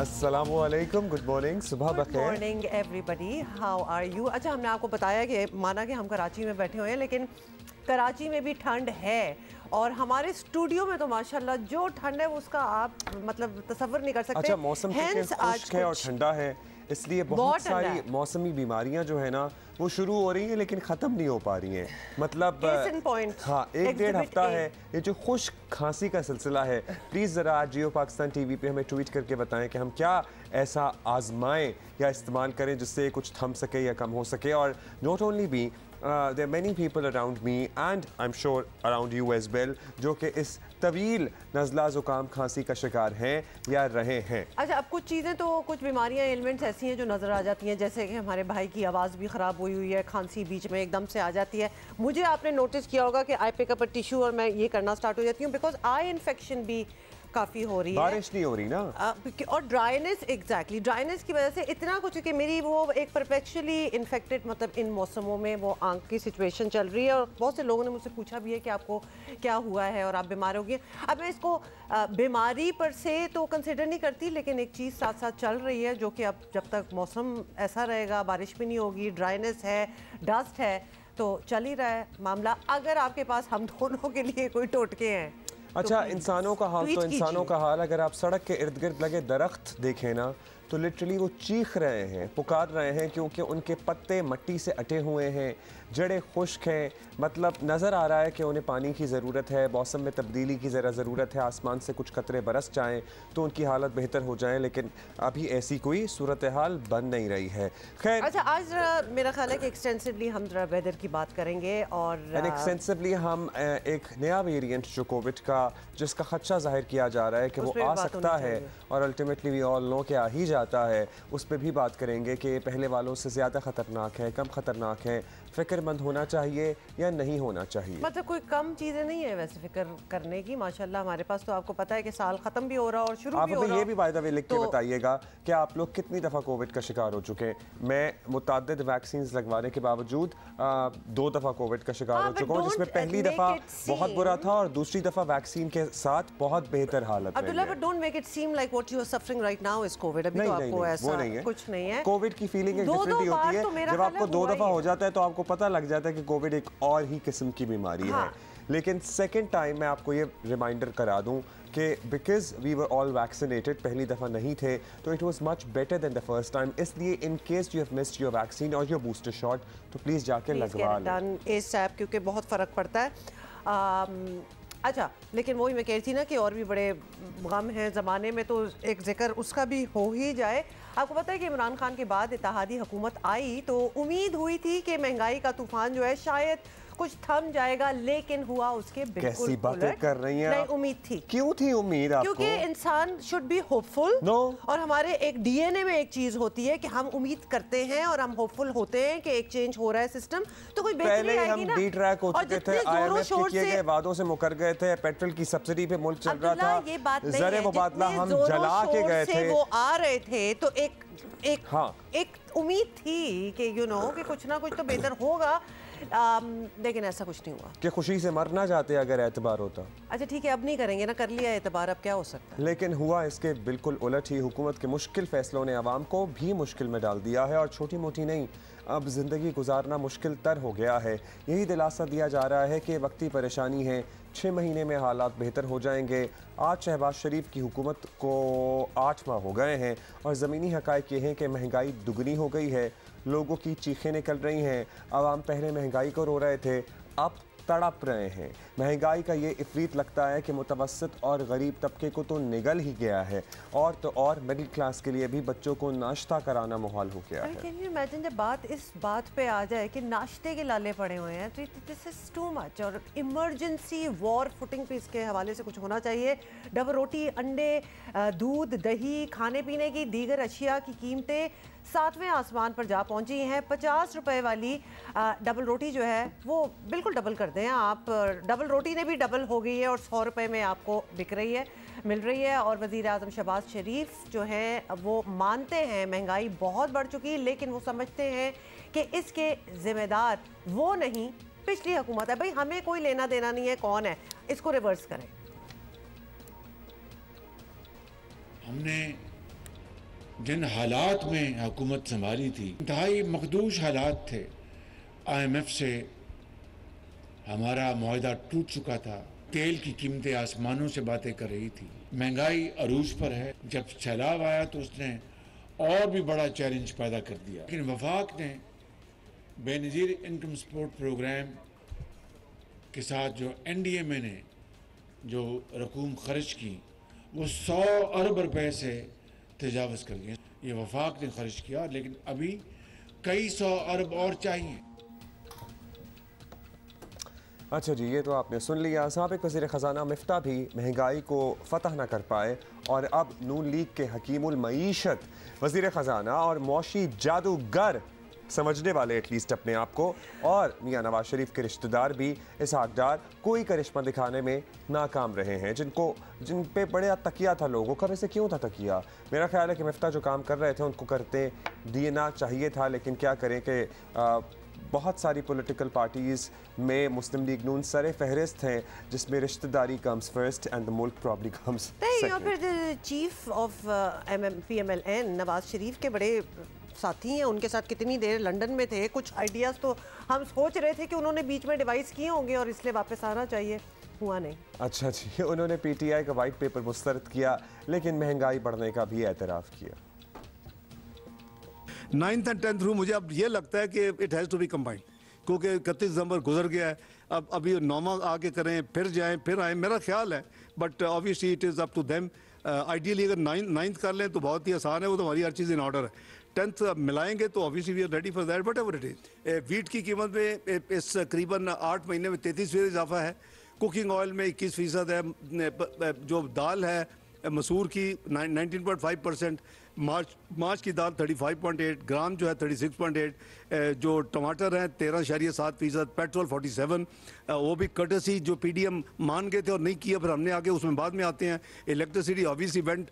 अस्सलामुअलैकुम, good morning, सुबह बखैर। Good morning everybody, how are you. अच्छा, हमने आपको बताया कि माना कि हम कराची में बैठे हुए हैं, लेकिन कराची में भी ठंड है और हमारे स्टूडियो में तो माशाल्लाह जो ठंड है उसका आप मतलब तसव्वुर नहीं कर सकते। अच्छा, मौसम खुश्क है और ठंडा है, इसलिए बहुत सारी मौसमी बीमारियां जो है ना वो शुरू हो रही हैं लेकिन ख़त्म नहीं हो पा रही हैं। मतलब हाँ, एक डेढ़ हफ्ता है ये जो खुश्क खांसी का सिलसिला है। प्लीज़ ज़रा आज जियो पाकिस्तान टीवी पे हमें ट्वीट करके बताएं कि हम क्या ऐसा आजमाएं या इस्तेमाल करें जिससे कुछ थम सके या कम हो सके। और not only be there are many people around me and I'm sure around you as well जो कि इस तवील नज़ला ज़ुकाम खांसी का शिकार हैं या रहे हैं। अच्छा, अब कुछ चीज़ें तो कुछ बीमारियां एलिमेंट्स ऐसी हैं जो नज़र आ जाती हैं, जैसे कि हमारे भाई की आवाज़ भी ख़राब हुई है, खांसी बीच में एकदम से आ जाती है। मुझे आपने नोटिस किया होगा कि I pick up a tissue और मैं ये करना स्टार्ट हो जाती हूँ बिकॉज आई इन्फेक्शन भी काफ़ी हो रही है। बारिश नहीं हो रही ना और ड्राइनेस, एग्जैक्टली ड्राइनेस की वजह से इतना कुछ कि मेरी वो एक परपेचुअली इन्फेक्टेड मतलब इन मौसमों में वो आंख की सिचुएशन चल रही है। और बहुत से लोगों ने मुझसे पूछा भी है कि आपको क्या हुआ है और आप बीमार हो गए। अब मैं इसको बीमारी पर से तो कंसिडर नहीं करती, लेकिन एक चीज़ साथ साथ चल रही है जो कि अब जब तक मौसम ऐसा रहेगा, बारिश भी नहीं होगी, ड्राइनेस है, डस्ट है, तो चल ही रहा है मामला। अगर आपके पास हम दोनों के लिए कोई टोटके हैं। अच्छा, इंसानों का हाल तो इंसानों का हाल, अगर आप सड़क के इर्द गिर्द लगे दरख्त देखें ना तो लिटरली वो चीख रहे हैं, पुकार रहे हैं, क्योंकि उनके पत्ते मिट्टी से अटे हुए हैं, जड़ें खुश्क हैं। मतलब नज़र आ रहा है कि उन्हें पानी की ज़रूरत है, मौसम में तब्दीली की ज़रा ज़रूरत है, आसमान से कुछ कतरे बरस जाएँ तो उनकी हालत बेहतर हो जाए, लेकिन अभी ऐसी कोई सूरत हाल बन नहीं रही है। खैर, अच्छा, आज ज़रा मेरा ख्याल है कि एक्सटेंसिवली हम ज़रा वेदर की बात करेंगे और एक्सटेंसिवली हम एक नया वेरिएंट जो कोविड का जिसका खदशा जाहिर किया जा रहा है कि वो आ सकता है और अल्टीमेटली वी ऑल नो कि आ ही जाता है, उस पर भी बात करेंगे कि पहले वालों से ज़्यादा ख़तरनाक है, कम ख़तरनाक है, फ़िक्रमंद होना चाहिए या नहीं होना चाहिए। मतलब कोई कम चीज़ें नहीं है वैसे फ़िक्र करने की। माशाल्लाह हमारे पास तो आपको पता है कि साल ख़त्म भी हो रहा और शुरू भी हो रहा। आप ये भी बाय द वे लिख के बताइएगा कि आप लोग कितनी दफ़ा कोविड का शिकार हो चुके हैं। मैं मुतअद्दिद वैक्सीन लगवाने के बावजूद 2 दफ़ा कोविड का शिकार हो चुका हूँ, जिसमें पहली दफ़ा बहुत बुरा था और दूसरी दफ़ा वैक्सीन के साथ बहुत बेहतर हालत में। Abdullah, but don't make it seem like what you are suffering right now is COVID. अभी तो आपको ऐसा कुछ नहीं है। कोविड की फीलिंग एक डिफरेंट होती है। जब आपको 2 दफ़ा हो जाता है तो आपको पता लग जाता है कि कोविड एक और ही किस्म की बीमारी है। लेकिन सेकेंड टाइम मैं आपको ये रिमाइंडर करा दूं कि because we were all vaccinated, पहली दफ़ा नहीं थे तो it was much better than the first time. इसलिए in case you have missed your vaccine और योर बूस्टर शॉट तो प्लीज़ जाके लगवा लें एसएप, क्योंकि बहुत फ़र्क पड़ता है। अच्छा, लेकिन वही मैं कह रही थी ना कि और भी बड़े गम हैं ज़माने में, तो एक जिक्र उसका भी हो ही जाए। आपको पता है कि इमरान खान के बाद इत्तेहादी हुकूमत आई तो उम्मीद हुई थी कि महंगाई का तूफान जो है शायद कुछ थम जाएगा, लेकिन हुआ उसके बिल्कुल कैसी बातें कर रही हैं नहीं, उम्मीद थी। क्यों थी उम्मीद आपको? क्योंकि इंसान शुड बी होपफुल। और हमारे एक डीएनए में एक चीज होती है कि हम उम्मीद करते हैं और हम होपफुल होते हैं कि एक चेंज हो रहा है सिस्टम, तो कोई बेहतरी आएगी ना। डी ट्रैक हो चुके थे, आईएमएफ के किए गए वादों से मुकर गए थे, पेट्रोल की सब्सिडी पे मुल्क चल रहा था, ये बात नहीं ज़रे मुबादला हम जला के गए थे, वो आ रहे थे तो एक उम्मीद थी कि यू नो कि कुछ ना कुछ तो बेहतर होगा, लेकिन ऐसा कुछ नहीं हुआ। कि खुशी से मर ना जाते अगर एतबार होता। अच्छा ठीक है, अब नहीं करेंगे ना, कर लिया एतबार, अब क्या हो सकता है। लेकिन हुआ इसके बिल्कुल उलट ही। हुकूमत के मुश्किल फैसलों ने आवाम को भी मुश्किल में डाल दिया है और छोटी मोटी नहीं, अब ज़िंदगी गुजारना मुश्किल तर हो गया है। यही दिलासा दिया जा रहा है कि वक्ती परेशानी है, 6 महीने में हालात बेहतर हो जाएंगे। आज शहबाज शरीफ की हुकूमत को 8 माह हो गए हैं और ज़मीनी हक़ाइक़ ये हैं कि महंगाई दुगनी हो गई है, लोगों की चीखें निकल रही हैं। आवाम पहले महंगाई को रो रहे थे, अब तड़प रहे हैं। महंगाई का ये इफरीत लगता है कि मुतवस्सित और गरीब तबके को तो निगल ही गया है, और तो और मिडिल क्लास के लिए भी बच्चों को नाश्ता कराना मुहाल हो गया है। कैन यू इमेजिन जब बात इस बात पे आ जाए कि नाश्ते के लाले पड़े हुए हैं, तो दिस इज टू मच। और इमरजेंसी वॉर फुटिंग पे इसके हवाले से कुछ होना चाहिए। डबल रोटी, अंडे, दूध, दही, खाने पीने की दीगर अशिया की कीमतें 7वें आसमान पर जा पहुंची हैं। 50 रुपए वाली डबल रोटी जो है वो बिल्कुल डबल कर दें आप, डबल रोटी ने भी डबल हो गई है और 100 रुपए में आपको बिक रही है, मिल रही है। और वज़ीर आज़म शहबाज शरीफ जो हैं वो मानते हैं महंगाई बहुत बढ़ चुकी है, लेकिन वो समझते हैं कि इसके ज़िम्मेदार वो नहीं, पिछली हुकूमत है। भाई हमें कोई लेना देना नहीं है कौन है, इसको रिवर्स करें। हमने जिन हालात में हुकूमत संभाली थी, इंतहाई मखदूश हालात थे। IMF से हमारा मुआहदा टूट चुका था, तेल की कीमतें आसमानों से बातें कर रही थी, महंगाई अरूज पर है। जब सैलाब आया तो उसने और भी बड़ा चैलेंज पैदा कर दिया। लेकिन वफाक ने बेनज़ीर इनकम सपोर्ट प्रोग्राम के साथ जो NDMA ने जो रकूम खर्च की वो 100 अरब रुपए से तजावज़ कर गए। ये वफाक ने खर्च किया, लेकिन अभी कई 100 अरब और चाहिए। अच्छा जी, ये तो आपने सुन लिया। साबिक़ वज़ीर ख़जाना मिफ्ता भी महंगाई को फ़तह न कर पाए और अब नून लीग के हकीमुल मईशत वज़ीर ख़जाना और मौशी जादूगर समझने वाले एटलीस्ट अपने आप को, और मियां नवाज शरीफ के रिश्तेदार भी इसहाक डार कोई करिश्मा दिखाने में नाकाम रहे हैं, जिन पे बड़ा तकिया था लोगों का। वैसे क्यों था तकिया? मेरा ख्याल है कि मिफ्ता जो काम कर रहे थे उनको करते देना चाहिए था, लेकिन क्या करें कि बहुत सारी पॉलिटिकल पार्टीज़ में मुस्लिम लीग नून सरे फहरिस्त हैं, जिसमें रिश्तेदारी कम्स फर्स्ट एंड द मुल्क प्रॉब्ली कम्स सेकंड। और फिर chief of PMLN Nawaz Sharif के बड़े साथी हैं, उनके साथ कितनी देर लंदन में थे। कुछ आइडियाज़ तो हम सोच रहे थे कि उन्होंने बीच में डिवाइस किए होंगे और इसलिए वापस आना चाहिए, हुआ नहीं। अच्छा जी, उन्होंने PTI का वाइट पेपर मुस्तरद किया, लेकिन महंगाई बढ़ने का भी एतराफ़ किया। 9th और 10th रू मुझे अब ये लगता है कि it has to be combined, क्योंकि 31 दिसंबर गुजर गया है। अब अभी 9वां आके करें, फिर जाएं, फिर आएँ, मेरा ख्याल है। But obviously it is up to them. Ideally अगर 9th कर लें तो बहुत ही आसान है, वो तो हमारी हर चीज़ इन ऑर्डर है। 10th मिलाएंगे तो obviously we are ready for that, whatever it is. Wheat की कीमत में इस करीबन 8 महीने में 33% इजाफा है। कुकिंग ऑयल में 21% है। जो दाल है मसूर की 19.5%, मार्च की दाल 35.8, ग्राम जो है 36.8, जो टमाटर हैं 13.7%, पेट्रोल 47, वो भी कर्टसी जो PDM मान गए थे और नहीं किया, फिर हमने आगे उसमें बाद में आते हैं। Electricity obviously went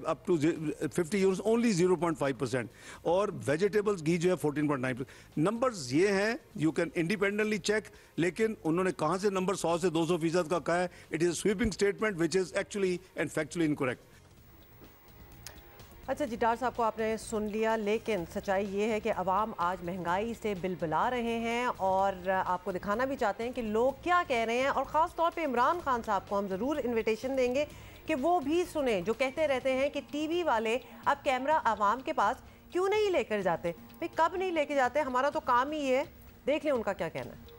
up to 50 units, only 0.5%, और वेजिटेबल्स घी जो है 14.9%। नंबर्स ये हैं, यू कैन इंडिपेंडेंटली चेक, लेकिन उन्होंने कहाँ से नंबर 100 से 200% का कहा है? It is sweeping statement which is actually and factually incorrect. अच्छा जी, डार साहब को आपने सुन लिया, लेकिन सच्चाई ये है कि अवाम आज महंगाई से बिलबिला रहे हैं और आपको दिखाना भी चाहते हैं कि लोग क्या कह रहे हैं। और ख़ास तौर पे इमरान खान साहब को हम ज़रूर इन्विटेशन देंगे कि वो भी सुने, जो कहते रहते हैं कि TV वाले अब कैमरा अवाम के पास क्यों नहीं लेकर जाते। भाई कब नहीं लेके जाते, हमारा तो काम ही है। देख लें उनका क्या कहना है।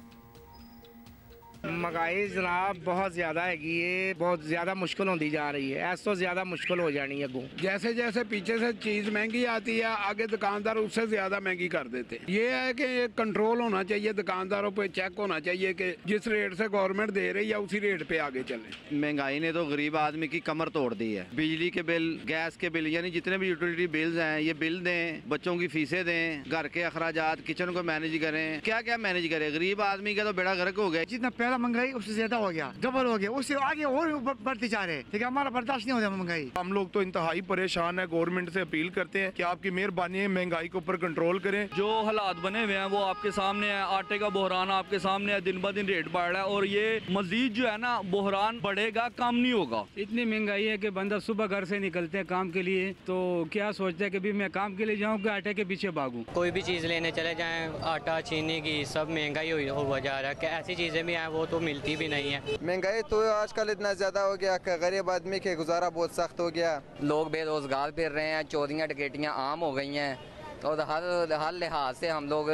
महंगाई जनाब बहुत ज़्यादा है, ये बहुत ज़्यादा मुश्किल होती जा रही है। ऐसा तो ज़्यादा मुश्किल हो जानी है। जैसे जैसे पीछे से चीज़ महंगी आती है, आगे दुकानदार उससे ज़्यादा महंगी कर देते हैं। ये है कि ये कंट्रोल होना चाहिए, दुकानदारों पे चेक होना चाहिए कि जिस रेट से गवर्नमेंट दे रही है उसी रेट पे आगे चले। महंगाई ने तो गरीब आदमी की कमर तोड़ दी है। बिजली के बिल, गैस के बिल, यानी जितने भी यूटिलिटी बिल्स हैं, ये बिल दें, बच्चों की फीसें दें, घर के अखराजात, किचन को मैनेज करें, क्या क्या मैनेज करें। गरीब आदमी का तो बेड़ा गर्क हो गया। जितना पहला महंगाई उससे ज्यादा हो गया, डबल हो गया, उससे आगे और बढ़ती जा रहे हैं, लेकिन हमारा बर्दाश्त नहीं हो रहा महंगाई। हम लोग तो इंतहाई परेशान है। गवर्नमेंट से अपील करते हैं कि आपकी मेहरबानी है, महंगाई के ऊपर कंट्रोल करें। जो हालात बने हुए हैं वो आपके सामने है। आटे का बहरान आपके सामने है, दिन ब दिन रेट बढ़ रहा है और ये मजीद जो है ना बहरान बढ़ेगा, कम नहीं होगा। इतनी महंगाई है कि बंदा सुबह घर से निकलते हैं काम के लिए तो क्या सोचता है कि भी मैं काम के लिए जाऊँ कि आटे के पीछे भागूं। कोई भी चीज़ लेने चले जाएं, आटा, चीनी की सब महंगाई हो जा रहा है कि ऐसी चीज़ें भी हैं वो तो मिलती भी नहीं है। महंगाई तो आजकल इतना ज़्यादा हो गया कि गरीब आदमी के गुजारा बहुत सख्त हो गया। लोग बेरोजगार फिर रहे हैं, चोरियाँ डकैतियाँ आम हो गई हैं और हर लिहाज से हम लोग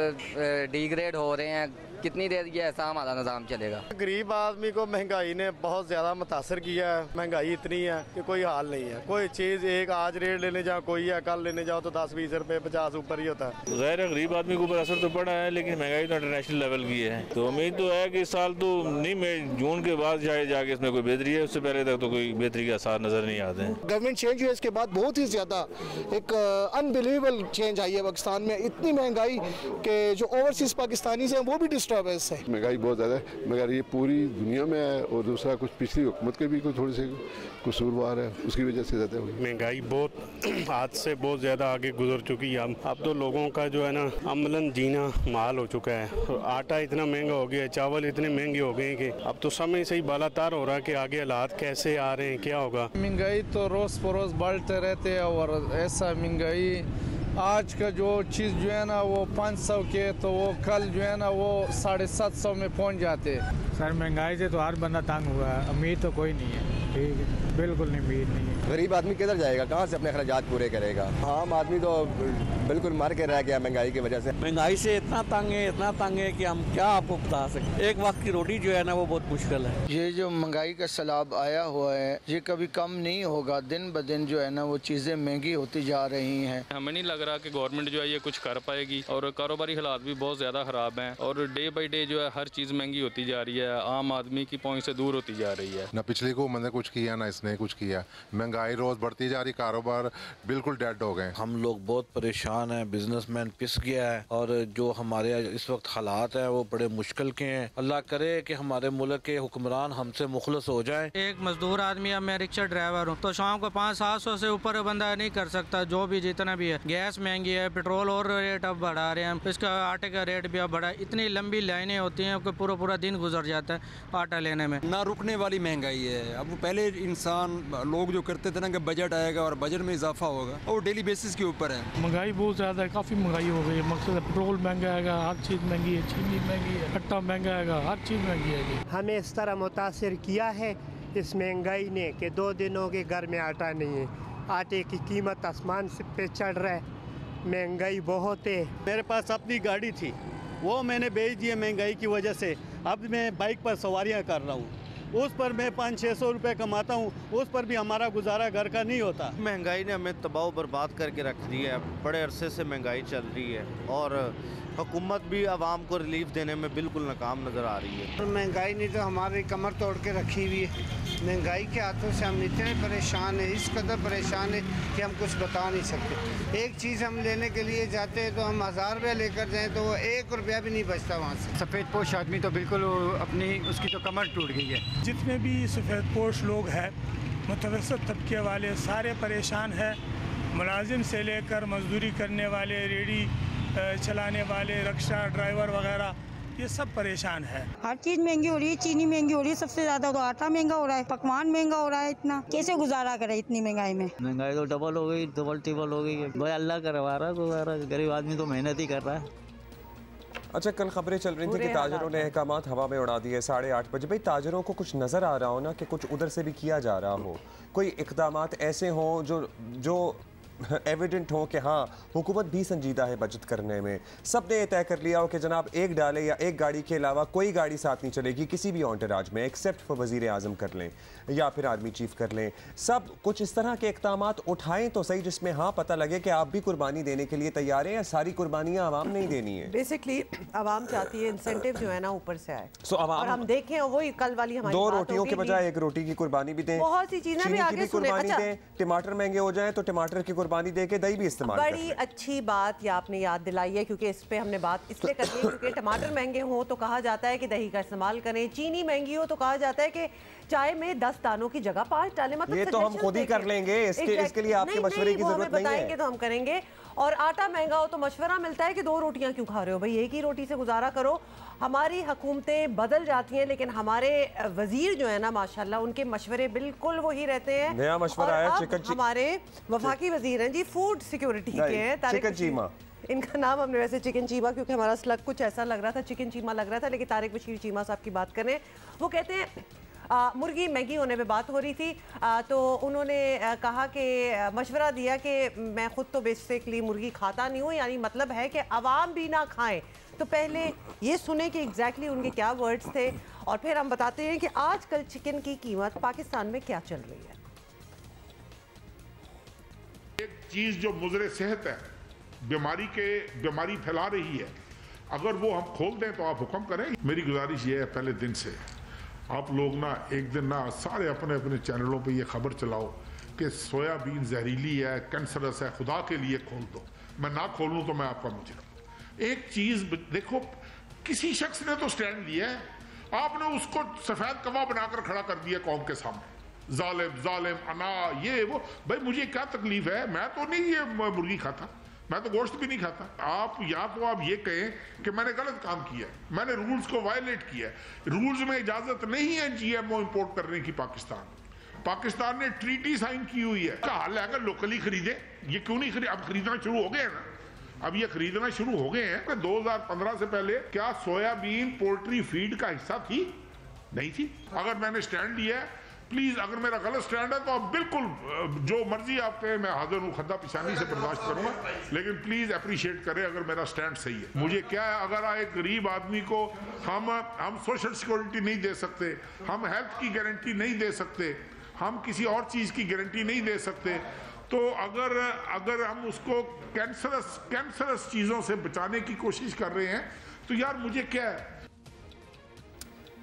डिग्रेड हो रहे हैं। कितनी देर ये ऐसा हमारा निज़ाम चलेगा। गरीब आदमी को महंगाई ने बहुत ज़्यादा मुतासर किया है। महंगाई इतनी है कि कोई हाल नहीं है। कोई चीज़ एक आज रेट लेने जाओ कोई है, कल लेने जाओ तो 10-20 रुपए 50 ऊपर ही होता है। ज़ाहिर है गरीब आदमी के ऊपर असर तो पड़ा है, लेकिन महंगाई तो इंटरनेशनल लेवल की है। तो उम्मीद तो है कि इस साल तो नहीं, मैं जून के बाद जाके इसमें कोई बेहतरी है, उससे पहले तक तो कोई बेहतरी के आसार नज़र नहीं आते हैं। गवर्नमेंट चेंज हुई इसके बाद बहुत ही ज़्यादा एक अनबिलीवेबल चेंज आई है पाकिस्तान में। इतनी महंगाई कि जो ओवरसीज़ पाकिस्तानी हैं वो भी डिस्टर्ब है इससे। महंगाई बहुत ज़्यादा है, मगर ये पूरी दुनिया में है और दूसरा कुछ पिछली हुकूमत के भी कुछ थोड़े से कसूरवार है, उसकी वजह से ज़्यादा हुई। महंगाई बहुत आज से बहुत ज़्यादा आगे गुजर चुकी है। अब तो लोगों का जो है ना अमलन जीना माल हो चुका है। आटा इतना महंगा हो गया है, चावल इतने महंगे हो गए हैं कि अब तो समय से ही बालातार हो रहा है कि आगे हालात कैसे आ रहे हैं, क्या होगा। महंगाई तो रोज़ परोज़ बढ़ते रहते हैं और ऐसा महंगाई आज का जो चीज़ जो है ना वो 500 के तो वो कल जो है ना वो 750 में पहुंच जाते हैं। सर महंगाई से तो हर बंदा तंग हुआ है, उम्मीद तो कोई नहीं है, ठीक है, बिल्कुल नहीं उम्मीद नहीं है। गरीब आदमी किधर जाएगा, कहाँ से अपने अखराजात पूरे करेगा। आम आदमी तो बिल्कुल मर के रह गया महंगाई की वजह से। महंगाई से इतना तंग है कि हम क्या आपको बता सकते। एक वक्त की रोटी जो है ना वो बहुत मुश्किल है। ये जो महंगाई का सैलाब आया हुआ है ये कभी कम नहीं होगा, दिन ब दिन जो है ना वो चीज़ें महंगी होती जा रही हैं। हमें नहीं लग रहा कि गवर्नमेंट जो है ये कुछ कर पाएगी और कारोबारी हालात भी बहुत ज़्यादा ख़राब हैं और डे बाई डे जो है हर चीज़ महंगी होती जा रही है, आम आदमी की पहुँच से दूर होती जा रही है। ना पिछली हुकूमत ने कुछ किया ना इसने कुछ किया, महंगाई रोज़ बढ़ती जा रही, कारोबार बिल्कुल डेड हो गए। हम लोग बहुत परेशान हैं, बिजनेसमैन पिस गया है और जो हमारे इस वक्त हालात हैं वो बड़े मुश्किल के हैं। अल्लाह करे कि हमारे मुल्क के हुक्मरान हमसे मुखलस हो जाए। एक मजदूर आदमी है, मैं रिक्शा ड्राइवर हूँ, तो शाम को 500-700 से ऊपर बंदा नहीं कर सकता, जो भी जितना भी है। गैस महंगी है, पेट्रोल और रेट अब बढ़ा रहे हैं, इसका आटे का रेट भी अब बढ़ा। इतनी लंबी लाइनें होती हैं कि पूरा दिन गुजर जाता है आटा लेने में। ना रुकने वाली महंगाई है। अब पहले इंसान लोग जो करते थे ना कि बजट आएगा और बजट में इजाफा होगा, और डेली बेसिस के ऊपर है। महंगाई बहुत ज़्यादा है, काफ़ी महंगाई हो गई है। मकसद है पेट्रोल महंगा है, हर चीज़ महंगी है, चीनी महंगी है, आटा महंगा है, हर चीज़ महंगी है। हमें इस तरह मुतासिर किया है इस महंगाई ने कि 2 दिनों के घर में आटा नहीं है, आटे की कीमत आसमान से पे चढ़ रहा है, महंगाई बहुत है। मेरे पास अपनी गाड़ी थी, वो मैंने बेच दी है महंगाई की वजह से। अब मैं बाइक पर सवारियां कर रहा हूँ, उस पर मैं 500-600 रुपये कमाता हूँ, उस पर भी हमारा गुजारा घर का नहीं होता। महंगाई ने हमें तबाह बर्बाद करके रख दी है। बड़े अरसे से महंगाई चल रही है और हुकूमत भी आवाम को रिलीफ देने में बिल्कुल नाकाम नज़र आ रही है। महंगाई ने तो हमारी कमर तोड़ के रखी हुई है। महंगाई के हाथों से हम इतने परेशान हैं, इस कदर परेशान हैं कि हम कुछ बता नहीं सकते। एक चीज़ हम लेने के लिए जाते हैं तो हम 1000 रुपया लेकर जाएँ तो वो 1 रुपया भी नहीं बचता वहाँ से। सफ़ेद पोश आदमी तो बिल्कुल अपनी उसकी तो कमर टूट गई है। जितने भी सफ़ेद पोश लोग हैं, मुतवस्सित तबके वाले, सारे परेशान हैं। मुलाजिम से लेकर मजदूरी करने वाले, रेडी चलाने वाले, रिक्शा ड्राइवर वगैरह, ये सब परेशान है। हर चीज़ महंगी हो रही है, चीनी महंगी हो रही है, सबसे ज़्यादा तो आटा महंगा हो रहा है, पकवान महंगा हो रहा है। इतना कैसे गुजारा करे इतनी महंगाई में। महंगाई तो डबल हो गई, डबल ट्रिपल हो गई है। भाई अल्लाह करवा रहा गुजारा, गरीब आदमी तो मेहनत ही कर रहा है। अच्छा, कल खबरें चल रही थी कि ताजरों ने अहकामात हवा में उड़ा दिए 8:30 बजे। भाई ताजरों को कुछ नज़र आ रहा हो ना कि कुछ उधर से भी किया जा रहा हो, कोई इक़दामात ऐसे हों जो एविडेंट हो कि हाँ हुकूमत भी संजीदा है बचत करने में। सब ने तय कर लिया हो कि जनाब एक डाले या एक गाड़ी के अलावा कोई गाड़ी साथ नहीं चलेगी किसी भी ऑन्टराज में, एक्सेप्ट फॉर वज़ीर आज़म कर लें या फिर आर्मी चीफ कर लें। सब कुछ इस तरह के इक़दामात उठाएं तो सही जिसमें हाँ पता लगे कि आप भी कुर्बानी देने के लिए तैयार हैं या सारी कुर्बानियाँ आवाम नहीं देनी है। बेसिकली आवाम चाहती है इंसेंटिव जो है ना ऊपर से आए। और हम देखें वही कल वाली हमारी 2 रोटियों के बजाय 1 रोटी की कुर्बानी भी दें, बहुत सी चीजें भी आगे कुर्बानी दें। टमाटर महंगे हो जाए तो टमाटर की कुर्बानी दे के दही भी इस्तेमाल करें। बड़ी अच्छी बात ये आपने याद दिलाई है, क्योंकि इस पे हमने बात इसलिए करनी है क्योंकि टमाटर महंगे हो तो कहा जाता है कि दही का इस्तेमाल करें, चीनी महंगी हो तो कहा जाता है कि चाय में 10 दानों की जगह 5 डालें। मतलब ये तो हम खुद ही कर लेंगे, इसके लिए आपके मशवरे की जरूरत नहीं है। बताएंगे तो हम करेंगे। और आटा महंगा हो तो मशवरा मिलता है कि 2 रोटियां क्यों खा रहे हो भाई, एक ही रोटी से गुजारा करो। हमारी हुकूमतें बदल जाती हैं लेकिन हमारे वजीर जो है ना माशाल्लाह उनके मशवरे बिल्कुल वही रहते हैं। नया मशवरा है चिकन हमारे वफाकी वजीर हैं जी फूड सिक्योरिटी के हैं, चिकन चीमा इनका नाम हमने वैसे चिकन चीमा, क्योंकि हमारा स्लग कुछ ऐसा लग रहा था, चिकन चीमा लग रहा था, लेकिन तारिक बशीर चीमा साहब की बात करें। वो कहते हैं मुर्गी महंगी होने पे बात हो रही थी तो उन्होंने कहा कि मशवरा दिया कि मैं खुद तो बेसिकली मुर्गी खाता नहीं हूँ, यानी मतलब है कि आवाम भी ना खाएं। तो पहले ये सुने कि एग्जैक्टली उनके क्या वर्ड्स थे और फिर हम बताते हैं कि आजकल चिकन की कीमत पाकिस्तान में क्या चल रही है। एक चीज़ जो मुज़र सेहत है, बीमारी फैला रही है, अगर वो हम खोल दें तो आप हुक्म करें। मेरी गुजारिश ये है पहले दिन से आप लोग ना एक दिन ना सारे अपने अपने चैनलों पे ये खबर चलाओ कि सोयाबीन जहरीली है, कैंसरस है, खुदा के लिए खोल दो। मैं ना खोलूँ तो मैं आपका मुजरिम। एक चीज़ देखो, किसी शख्स ने तो स्टैंड लिया है, आपने उसको सफेद कवा बनाकर खड़ा कर दिया कौम के सामने, जालिम जालिम अना ये वो। भाई मुझे क्या तकलीफ है, मैं तो नहीं ये मुर्गी खाता, मैं तो गोश्त भी नहीं खाता। आप या तो आप ये कहें कि मैंने गलत काम किया है, मैंने रूल्स को वायलेट किया है, रूल्स में इजाजत नहीं है GMO इंपोर्ट करने की। पाकिस्तान ने ट्रीटी साइन की हुई है, क्या हाल है अगर लोकली खरीदे, ये क्यों नहीं खरीदे? अब खरीदना शुरू हो गए हैं ना, अब ये खरीदना शुरू हो गए हैं। 2015 से पहले क्या सोयाबीन पोल्ट्री फीड का हिस्सा थी? नहीं थी। अगर मैंने स्टैंड लिया है, प्लीज अगर मेरा गलत स्टैंड है तो आप बिल्कुल जो मर्जी आप कहें, मैं हाजिर हूँ, खद्दा पिशानी से बर्दाश्त करूंगा, लेकिन प्लीज अप्रिशिएट करें अगर मेरा स्टैंड सही है। मुझे क्या है, अगर एक गरीब आदमी को हम सोशल सिक्योरिटी नहीं दे सकते, हम हेल्थ की गारंटी नहीं दे सकते, हम किसी और चीज की गारंटी नहीं दे सकते, तो अगर हम उसको कैंसरस चीजों से बचाने की कोशिश कर रहे हैं तो यार मुझे क्या है।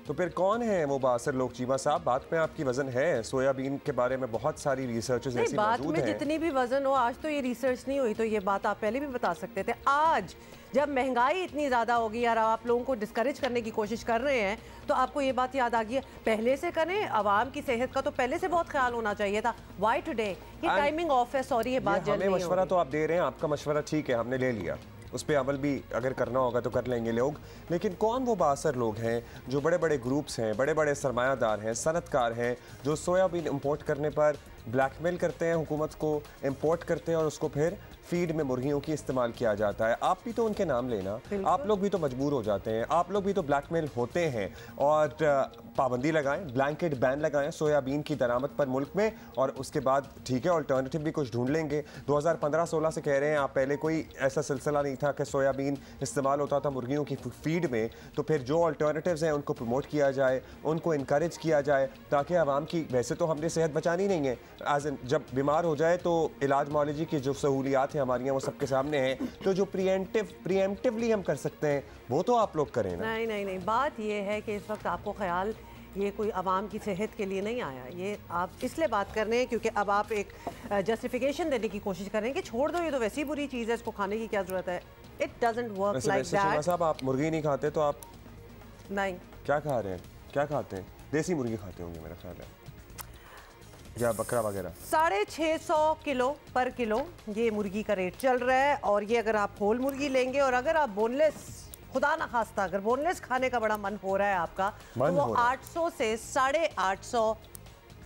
तो फिर कौन है वो बासर लोग? चीमा साहब, बात में आपकी वजन है। सोयाबीन के बारे में बहुत सारी रिसर्चेस ऐसी बात मौजूद में हैं। जितनी भी वजन हो, आज तो ये रिसर्च नहीं हुई, तो ये बात आप पहले भी बता सकते थे। आज जब महंगाई इतनी ज़्यादा होगी यार, आप लोगों को डिस्करेज करने की कोशिश कर रहे हैं, तो आपको ये बात याद आ गई है, पहले से करें। आवाम की सेहत का तो पहले से बहुत ख्याल होना चाहिए था। Why today? ये टाइमिंग ऑफ है, सॉरी ये बात हमें मशवरा तो आप दे रहे हैं, आपका मशवरा ठीक है, हमने ले लिया, उस पर अमल भी अगर करना होगा तो कर लेंगे लोग। लेकिन कौन वो बासर लोग हैं जो बड़े बड़े ग्रुप्स हैं, बड़े बड़े सरमायादार हैं, सनतकार हैं, जो सोयाबीन इंपोर्ट करने पर ब्लैकमेल करते हैं हुकूमत को, इंपोर्ट करते हैं और उसको फिर फीड में मुर्गियों की इस्तेमाल किया जाता है? आप भी तो उनके नाम लेना, आप लोग भी तो मजबूर हो जाते हैं, आप लोग भी तो ब्लैकमेल होते हैं। और पाबंदी लगाएं, ब्लैंकेट बैन लगाएं सोयाबीन की दरामद पर मुल्क में, और उसके बाद ठीक है अल्टरनेटिव भी कुछ ढूंढ लेंगे। 2015-16 से कह रहे हैं आप, पहले कोई ऐसा सिलसिला नहीं था कि सोयाबीन इस्तेमाल होता था मुर्गियों की फीड में, तो फिर जो अल्टरनेटिव्स हैं उनको प्रमोट किया जाए, उनको इनकरेज किया जाए, ताकि आवाम की, वैसे तो हमने सेहत बचानी नहीं है, जब बीमार हो जाए तो इलाज मौलजी की जो सहूलियात हैं हमारी वो सबके सामने हैं, तो जो प्रिएम्प्टिवली हम कर सकते हैं वो तो आप लोग करें ना। नहीं, बात ये है कि इस वक्त आपको ख्याल ये कोई आवाम की सेहत के लिए नहीं आया, ये आप इसलिए बात कर रहे हैं क्योंकि अब आप एक जस्टिफिकेशन देने की कोशिश कर रहे हैं कि छोड़ दो, ये तो वैसी बुरी चीज़ है, इसको खाने की क्या जरूरत है। It doesn't work like that. साहब, आप मुर्गी नहीं खाते तो आप नहीं क्या खा रहे हैं? क्या खाते हैं? देसी मुर्गी खाते होंगे मेरा ख्याल है, या बकरा वगैरह। 650 किलो पर किलो ये मुर्गी का रेट चल रहा है। और ये अगर आप होल मुर्गी लेंगे, और अगर आप बोनलेस, खुदा ना खास्ता अगर बोनलेस खाने का बड़ा मन हो रहा है आपका, तो वो 800 से 850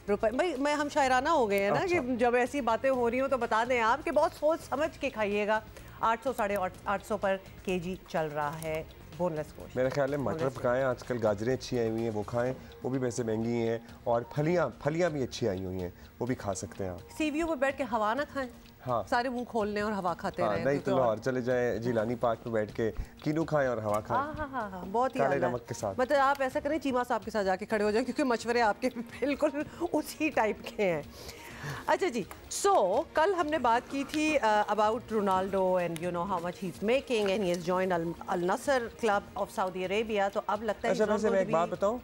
रुपए। भाई मैं हम शायराना हो गए हैं ना, कि जब ऐसी बातें हो रही हो तो बता दें आप कि बहुत सोच समझ के खाइएगा। 800 850 पर केजी चल रहा है बोनलेस गोश्त। मेरे ख्याल में मटर पकाएं, आजकल गाजरें अच्छी आई हुई हैं वो खाएं, वो भी वैसे महंगी हैं, और फलियां भी अच्छी आई हुई हैं, वो भी खा सकते हैं आप। सीवीओ पे बैठ के हवा ना खाएं, हाँ, सारे मुंह खोल लें और हवा खाते रहें। नहीं तो लाहौर चले जाएं, जिलानी पार्क पे बैठ के कीनू खाएं और हवा खाएं। हाँ, बहुत ही काले नमक के साथ। मतलब आप ऐसा करें, चीमा साहब के साथ जाके खड़े हो जाएं, क्योंकि मशवरे आपके बिल्कुल उसी टाइप के हैं। अच्छा जी, कल हमने बात की थी about Ronaldo and you know how much he is making, and he has joined Al Nassr club of Saudi Arabia. तो अब लगता है, अच्छा वैसे मैं एक बात बताऊं,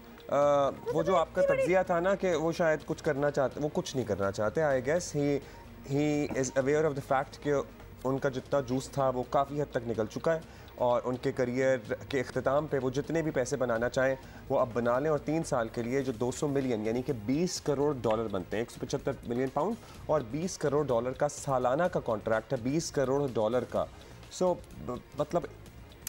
वो जो आपका तज्जिया था ना कि वो शायद कुछ करना चाहते, वो कुछ नहीं करना चाहते। I guess he is aware of the fact कि उनका जितना जूस था वो काफ़ी हद तक निकल चुका है, और उनके करियर के अख्ताम पे वो जितने भी पैसे बनाना चाहें वो अब बना लें। और 3 साल के लिए जो 200 मिलियन यानी कि 20 करोड़ डॉलर बनते हैं, 175 मिलियन पाउंड और 20 करोड़ डॉलर का सालाना का कॉन्ट्रैक्ट है, 20 करोड़ डॉलर का। मतलब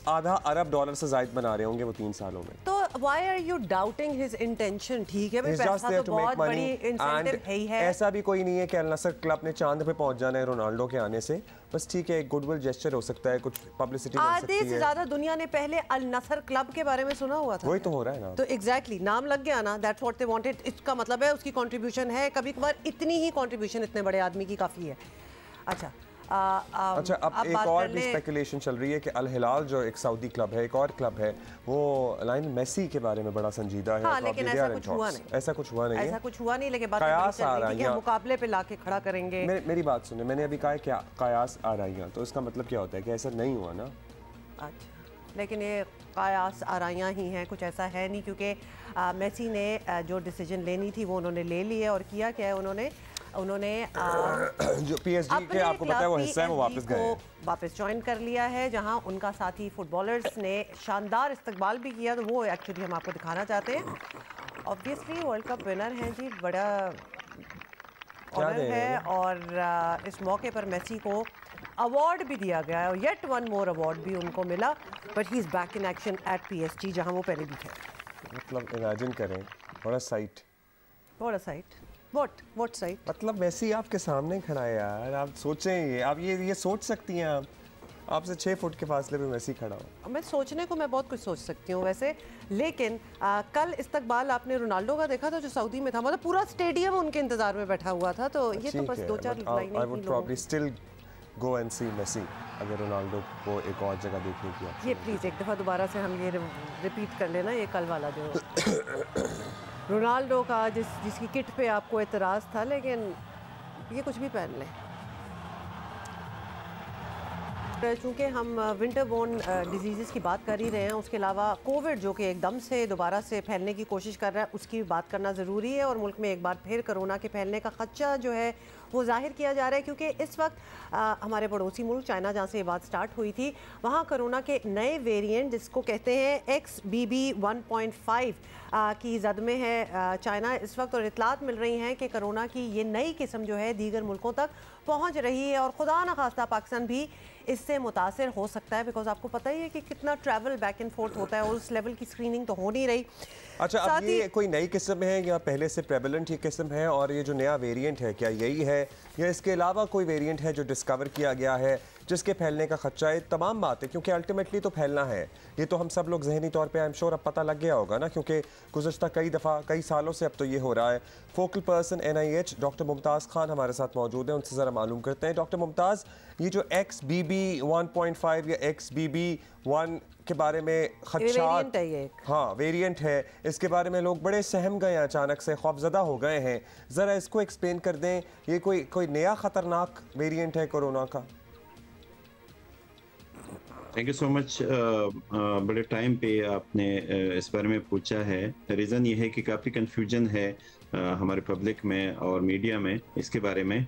आधा अरब डॉलर से ज़ायद बना रहे होंगे वो 3 सालों में। तो why are you doubting his intention? ठीक है भाई, पैसा तो बहुत बड़ी इंसेंटिव है ही है। ऐसा भी कोई नहीं है कि अल नसर क्लब ने चांद पे पहुंच जाना है रोनाल्डो के आने से, बस ठीक है एक गुडविल जेस्चर हो सकता है, कुछ पब्लिसिटी मिल सकती है। आधे से ज्यादा दुनिया ने पहले अल नसर क्लब के बारे में सुना हुआ था, वही तो हो रहा है ना। तो एग्जैक्टली नाम लग गया ना, दैट्स व्हाट दे वांटेड। इसका मतलब है उसकी कंट्रीब्यूशन है, कभी कभार इतनी ही कंट्रीब्यूशन इतने बड़े आदमी की काफी है। अच्छा अब एक और भी स्पेकुलेशन चल रही है कि अल हिलाल जो एक सऊदी क्लब है, एक और क्लब है, वो लायनल मेसी के बारे में बड़ा संजीदा है। हाँ, लेकिन ऐसा कुछ हुआ नहीं, ऐसा कुछ हुआ नहीं है, लेकिन बात है मुकाबले पे लाके खड़ा करेंगे। मेरी बात सुने, मैंने अभी कहा क्या कयास आराइयां, तो इसका मतलब क्या होता है कि ऐसा नहीं हुआ ना। अच्छा, लेकिन ये कयास आराइयां ही हैं, कुछ ऐसा है नहीं, क्योंकि मेसी ने जो डिसीजन लेनी थी वो उन्होंने ले ली है। और किया क्या है उन्होंने, उन्होंने जो पीएसजी के आपको पता है वो हिस्सा है वो वापस गए हैं। वापस ज्वाइन कर लिया है, जहां उनका साथी फुटबॉलर्स ने शानदार इस्तकबाल भी किया, तो वो एक्चुअली हम आपको दिखाना चाहते हैं। ऑब्वियसली वर्ल्ड कप विनर हैं जी, बड़ा ऑनर है और इस मौके पर मेसी को अवार्ड भी दिया गया है और येट वन मोर अवार्ड भी उनको मिला, but he is back in action at PSG जहां वो पहले भी थे। मतलब इमेजिन करें, बड़ा साइट, बड़ा साइट, व्हाट साइट, मतलब मेसी आपके सामने खड़ा है यार, आप सोचें ये, आप ये सोच सकती हैं आप, आपसे 6 फुट के फासले पे मेसी खड़ा हो। मैं सोचने को मैं बहुत कुछ सोच सकती हूँ वैसे, लेकिन कल इस्तकबाल आपने रोनाल्डो का देखा था जो सऊदी में था, मतलब पूरा स्टेडियम उनके इंतजार में बैठा हुआ था, तो ये तो बस 2-4 लाइनें। I would probably still go and see Messi अगर रोनाल्डो को एक और जगह देखने की। ये प्लीज़ एक दफ़ा दोबारा से हम ये रिपीट कर लेना, ये कल वाला जो रोनाल्डो का जिसकी किट पे आपको एतराज़ था, लेकिन ये कुछ भी पहन लें। चूँकि हम विंटर बोर्न डिजीज़ की बात कर ही रहे हैं, उसके अलावा कोविड जो कि एकदम से दोबारा से फैलने की कोशिश कर रहा है, उसकी भी बात करना ज़रूरी है। और मुल्क में एक बार फिर कोरोना के फैलने का खदशा जो है वो जाहिर किया जा रहा है, क्योंकि इस वक्त हमारे पड़ोसी मुल्क चाइना, जहाँ से ये बात स्टार्ट हुई थी, वहाँ कोरोना के नए वेरिएंट जिसको कहते हैं XBB 1.5 की जद में है चाइना इस वक्त, और इतलात मिल रही हैं कि कोरोना की ये नई किस्म जो है दीगर मुल्कों तक पहुँच रही है और खुदा न खास्ता पाकिस्तान भी इससे मुतासर हो सकता है, बिकॉज आपको पता ही है कि कितना ट्रैवल बैक एंड फोर्थ होता है और उस लेवल की स्क्रीनिंग तो हो नहीं रही। अच्छा, अब ये कोई नई किस्म है या पहले से प्रेवलेंट ये किस्म है, और ये जो नया वेरिएंट है क्या यही है या इसके अलावा कोई वेरिएंट है जो डिस्कवर किया गया है जिसके फैलने का खदशा है? तमाम बात है, क्योंकि अल्टीमेटली तो फैलना है, ये तो हम सब लोग जहनी तौर पे आई एम श्योर अब पता लग गया होगा ना, क्योंकि गुज़श्ता कई सालों से अब तो ये हो रहा है। Focal person NIH doctor Mumtaz Khan हमारे साथ मौजूद है, उनसे ज़रा मालूम करते हैं। डॉक्टर मुमताज़, ये जो XBB 1.5 या XBB 1 के बारे में खदशात, हाँ वेरिएंट है, इसके बारे में लोग बड़े सहम गए हैं, अचानक से खौफजदा हो गए हैं, ज़रा इसको एक्सप्लेन कर दें, ये कोई नया ख़तरनाक वेरिएंट है कोरोना का? Thank you so much. बड़े टाइम पे आपने इस बारे में पूछा है। रीज़न ये है कि काफ़ी कन्फ्यूजन है हमारे पब्लिक में और मीडिया में इसके बारे में।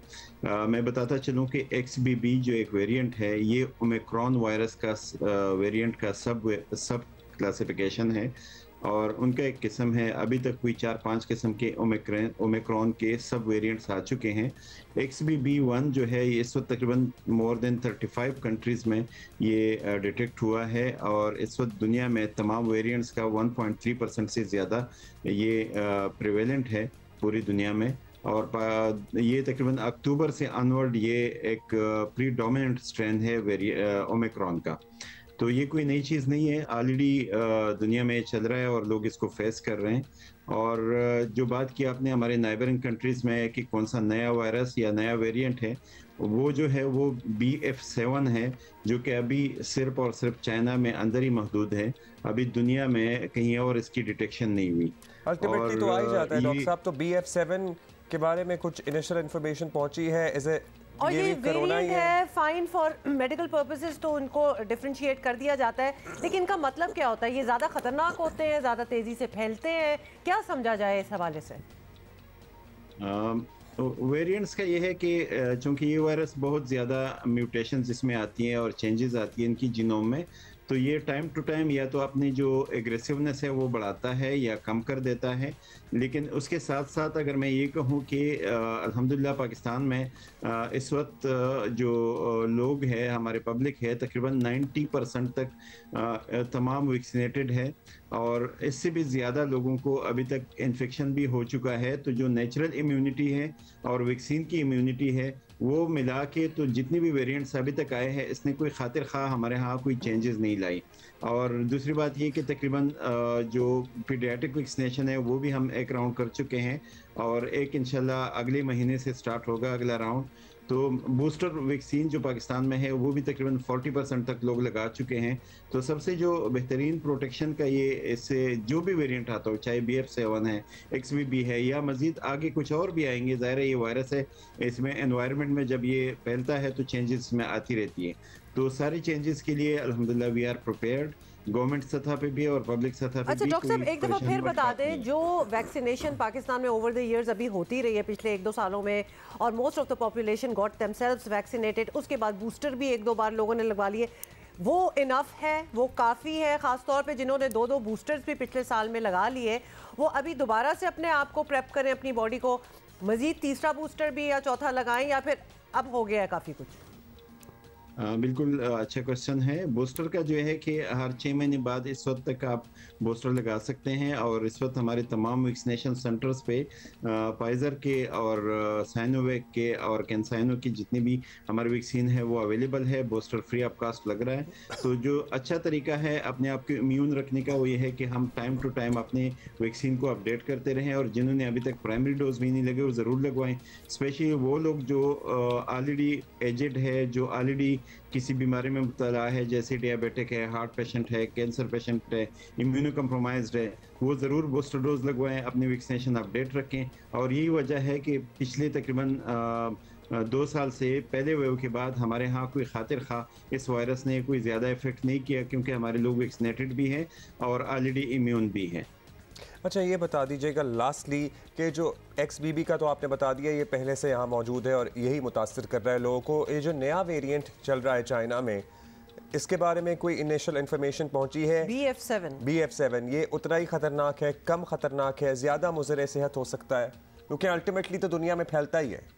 मैं बताता चलूँ कि XBB जो एक वेरिएंट है, ये ओमिक्रॉन वायरस का वेरिएंट का सब क्लासिफिकेशन है और उनका एक किस्म है। अभी तक कोई 4-5 किस्म के ओमिक्रॉन के सब वेरिएंट्स आ चुके हैं। XBB 1 जो है ये इस वक्त तकरीबन मोर देन 35 कंट्रीज़ में ये डिटेक्ट हुआ है और इस वक्त दुनिया में तमाम वेरिएंट्स का 1.3% से ज़्यादा ये प्रिवेलेंट है पूरी दुनिया में। और ये तकरीबन अक्टूबर से अनवर्ड ये एक प्रीडोमिनेंट स्ट्रेन है ओमिक्रॉन का। तो ये कोई नई चीज़ नहीं है, ऑलरेडी दुनिया में चल रहा है और लोग इसको फेस कर रहे हैं। और जो बात की आपने हमारे नाइबरिंग कंट्रीज़ में कि कौन सा नया वायरस या नया वेरिएंट है, वो जो है वो BF7 है, जो कि अभी सिर्फ और सिर्फ चाइना में अंदर ही महदूद है। अभी दुनिया में कहीं और इसकी डिटेक्शन नहीं हुई। अल्टीमेटली तो आ ही जाता है डॉक्टर साहब, तो BF7 के बारे में कुछ इनिशियल इन्फॉर्मेशन पहुंची है, और ये वेरिएंट है फाइन फॉर मेडिकल पर्पसेस, तो उनको डिफरेंशिएट कर दिया जाता है, लेकिन इनका मतलब क्या होता है? ये ज़्यादा खतरनाक होते हैं, ज़्यादा तेज़ी से फैलते हैं, क्या समझा जाए इस हवाले से? वेरिएंट्स का ये है कि चूंकि ये वायरस बहुत ज़्यादा म्यूटेशंस इसमें आती हैं और चेंजेस आती हैं इनकी जीनोम में, तो ये टाइम टू टाइम या तो अपनी जो एग्रेसिवनेस है वो बढ़ाता है या कम कर देता है। लेकिन उसके साथ साथ अगर मैं ये कहूँ कि अल्हम्दुलिल्लाह पाकिस्तान में इस वक्त जो लोग हैं, हमारे पब्लिक है, तकरीबन 90% तक तमाम वैक्सीनेटेड है और इससे भी ज़्यादा लोगों को अभी तक इन्फेक्शन भी हो चुका है। तो जो नेचुरल इम्यूनिटी है और वैक्सीन की इम्यूनिटी है वो मिला के तो जितने भी वेरिएंट्स अभी तक आए हैं, इसने कोई खातिर खा हमारे यहाँ कोई चेंजेस नहीं लाई। और दूसरी बात ये कि तकरीबन जो पीडियाट्रिक वैक्सीनेशन है वो भी हम एक राउंड कर चुके हैं और एक इंशाल्लाह अगले महीने से स्टार्ट होगा अगला राउंड। तो बूस्टर वैक्सीन जो पाकिस्तान में है वो भी तकरीबन 40% तक लोग लगा चुके हैं। तो सबसे जो बेहतरीन प्रोटेक्शन का ये इससे जो भी वेरिएंट आता हो, चाहे BF7 है, XBB है या मज़ीद आगे कुछ और भी आएंगे, ज़ाहिर है ये वायरस है, इसमें एनवायरनमेंट में जब ये फैलता है तो चेंजेस में आती रहती है। तो सारे चेंजेस के लिए अल्हम्दुलिल्लाह वी आर प्रिपेयर्ड, गवर्नमेंट सतह पे भी और पब्लिक सतह पे अच्छा भी। डॉक्टर साहब एक दफ़ा फिर बता दें, जो वैक्सीनेशन पाकिस्तान में ओवर द इयर्स अभी होती रही है पिछले 1-2 सालों में, और most of the population got themselves vaccinated, उसके बाद बूस्टर भी 1-2 बार लोगों ने लगवा लिए, वो इनफ है, वो काफ़ी है? ख़ास तौर पे जिन्होंने 2-2 बूस्टर्स भी पिछले साल में लगा लिए, वो अभी दोबारा से अपने आप को प्रेप करें, अपनी बॉडी को, मज़ीद तीसरा बूस्टर भी या चौथा लगाएं, या फिर अब हो गया है काफ़ी कुछ? बिल्कुल अच्छा क्वेश्चन है। बूस्टर का जो है कि हर 6 महीने बाद इस वक्त तक आप बूस्टर लगा सकते हैं, और इस वक्त हमारे तमाम वैक्सीनेशन सेंटर्स पे फाइज़र के और साइनोवैक के और कैंसाइनो की जितनी भी हमारी वैक्सीन है वो अवेलेबल है, बूस्टर फ्री ऑफ कास्ट लग रहा है। तो जो अच्छा तरीका है अपने आप को इम्यून रखने का वो ये है कि हम टाइम टू टाइम अपने वैक्सीन को अपडेट करते रहें, और जिन्होंने अभी तक प्राइमरी डोज भी नहीं लगे वो ज़रूर लगवाएं। स्पेशली वो लोग जो ऑलरेडी एजेड है, जो ऑलरेडी किसी बीमारी में मुब्तला है, जैसे डियाबिटिक है, हार्ट पेशेंट है, कैंसर पेशेंट है, इम्यूनो कम्प्रोमाइज्ड है, वो ज़रूर बूस्टर डोज लगवाएं, अपनी वैक्सीनेशन अपडेट रखें। और यही वजह है कि पिछले तकरीबन 2 साल से पहले वेव के बाद हमारे यहाँ कोई खातिर खा इस वायरस ने कोई ज़्यादा इफेक्ट नहीं किया, क्योंकि हमारे लोग वैक्सीनेटेड भी हैं और ऑलरेडी इम्यून भी हैं। अच्छा ये बता दीजिएगा लास्टली कि जो XBB का तो आपने बता दिया ये पहले से यहाँ मौजूद है और यही मुतासिर कर रहा है लोगों को, ये जो नया वेरिएंट चल रहा है चाइना में, इसके बारे में कोई इनिशियल इन्फॉर्मेशन पहुंची है? BF7 ये उतना ही ख़तरनाक है, कम ख़तरनाक है, ज़्यादा मुज़र सेहत हो सकता है? क्योंकि अल्टीमेटली तो दुनिया में फैलता ही है।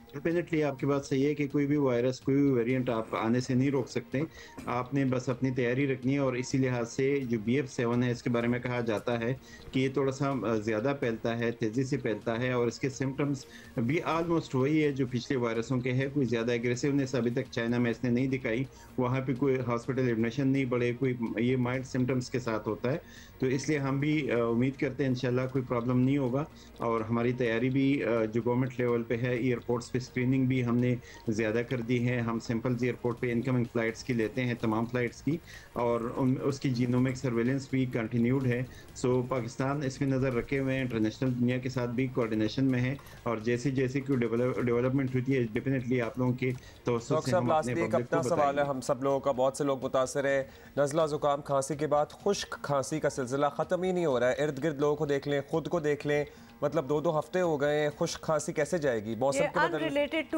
डेफिनेटली आपकी बात सही है कि कोई भी वायरस, कोई भी वेरिएंट आप आने से नहीं रोक सकते, आपने बस अपनी तैयारी रखनी है। और इसी लिहाज से जो BF7 है इसके बारे में कहा जाता है कि ये थोड़ा सा ज़्यादा फैलता है, तेज़ी से फैलता है, और इसके सिम्टम्स भी आलमोस्ट वही है जो पिछले वायरसों के हैं। कोई ज़्यादा एग्रेसिवनेस अभी तक चाइना में इसने नहीं दिखाई, वहाँ पर कोई हॉस्पिटल एडमिशन नहीं बढ़े, कोई ये माइल्ड सिम्टम्स के साथ होता है। तो इसलिए हम भी उम्मीद करते हैं इंशाल्लाह कोई प्रॉब्लम नहीं होगा। और हमारी तैयारी भी जो गवर्नमेंट लेवल पे है, एयरपोर्ट्स पे स्क्रीनिंग भी हमने ज़्यादा कर दी है। हम सैंपल्स एयरपोर्ट पे इनकमिंग फ़्लाइट्स की लेते हैं, तमाम फ़्लाइट्स की, और उसकी जीनोमिक सर्वेलेंस भी कंटिन्यूड है। सो पाकिस्तान इसमें नज़र रखे हुए हैं, इंटरनेशनल दुनिया के साथ भी कोऑर्डिनेशन में है, और जैसे जैसे कोई डेवलपमेंट होती है डेफिनेटली आप लोगों के तवज्जुह से हम अपने पब्लिक को बताएंगे। सवाल है हम सब लोगों का, बहुत से लोग मुतासर है, नज़ला ज़ुकाम खांसी के बाद खुश्क खांसी का सिलसिला ख़त्म ही नहीं हो रहा है। इर्द गिर्द लोगों को देख लें, खुद को देख लें, मतलब 2-2 हफ्ते हो गए हैं, खुश्क खांसी कैसे जाएगी? मौसम के अनरिलेटेड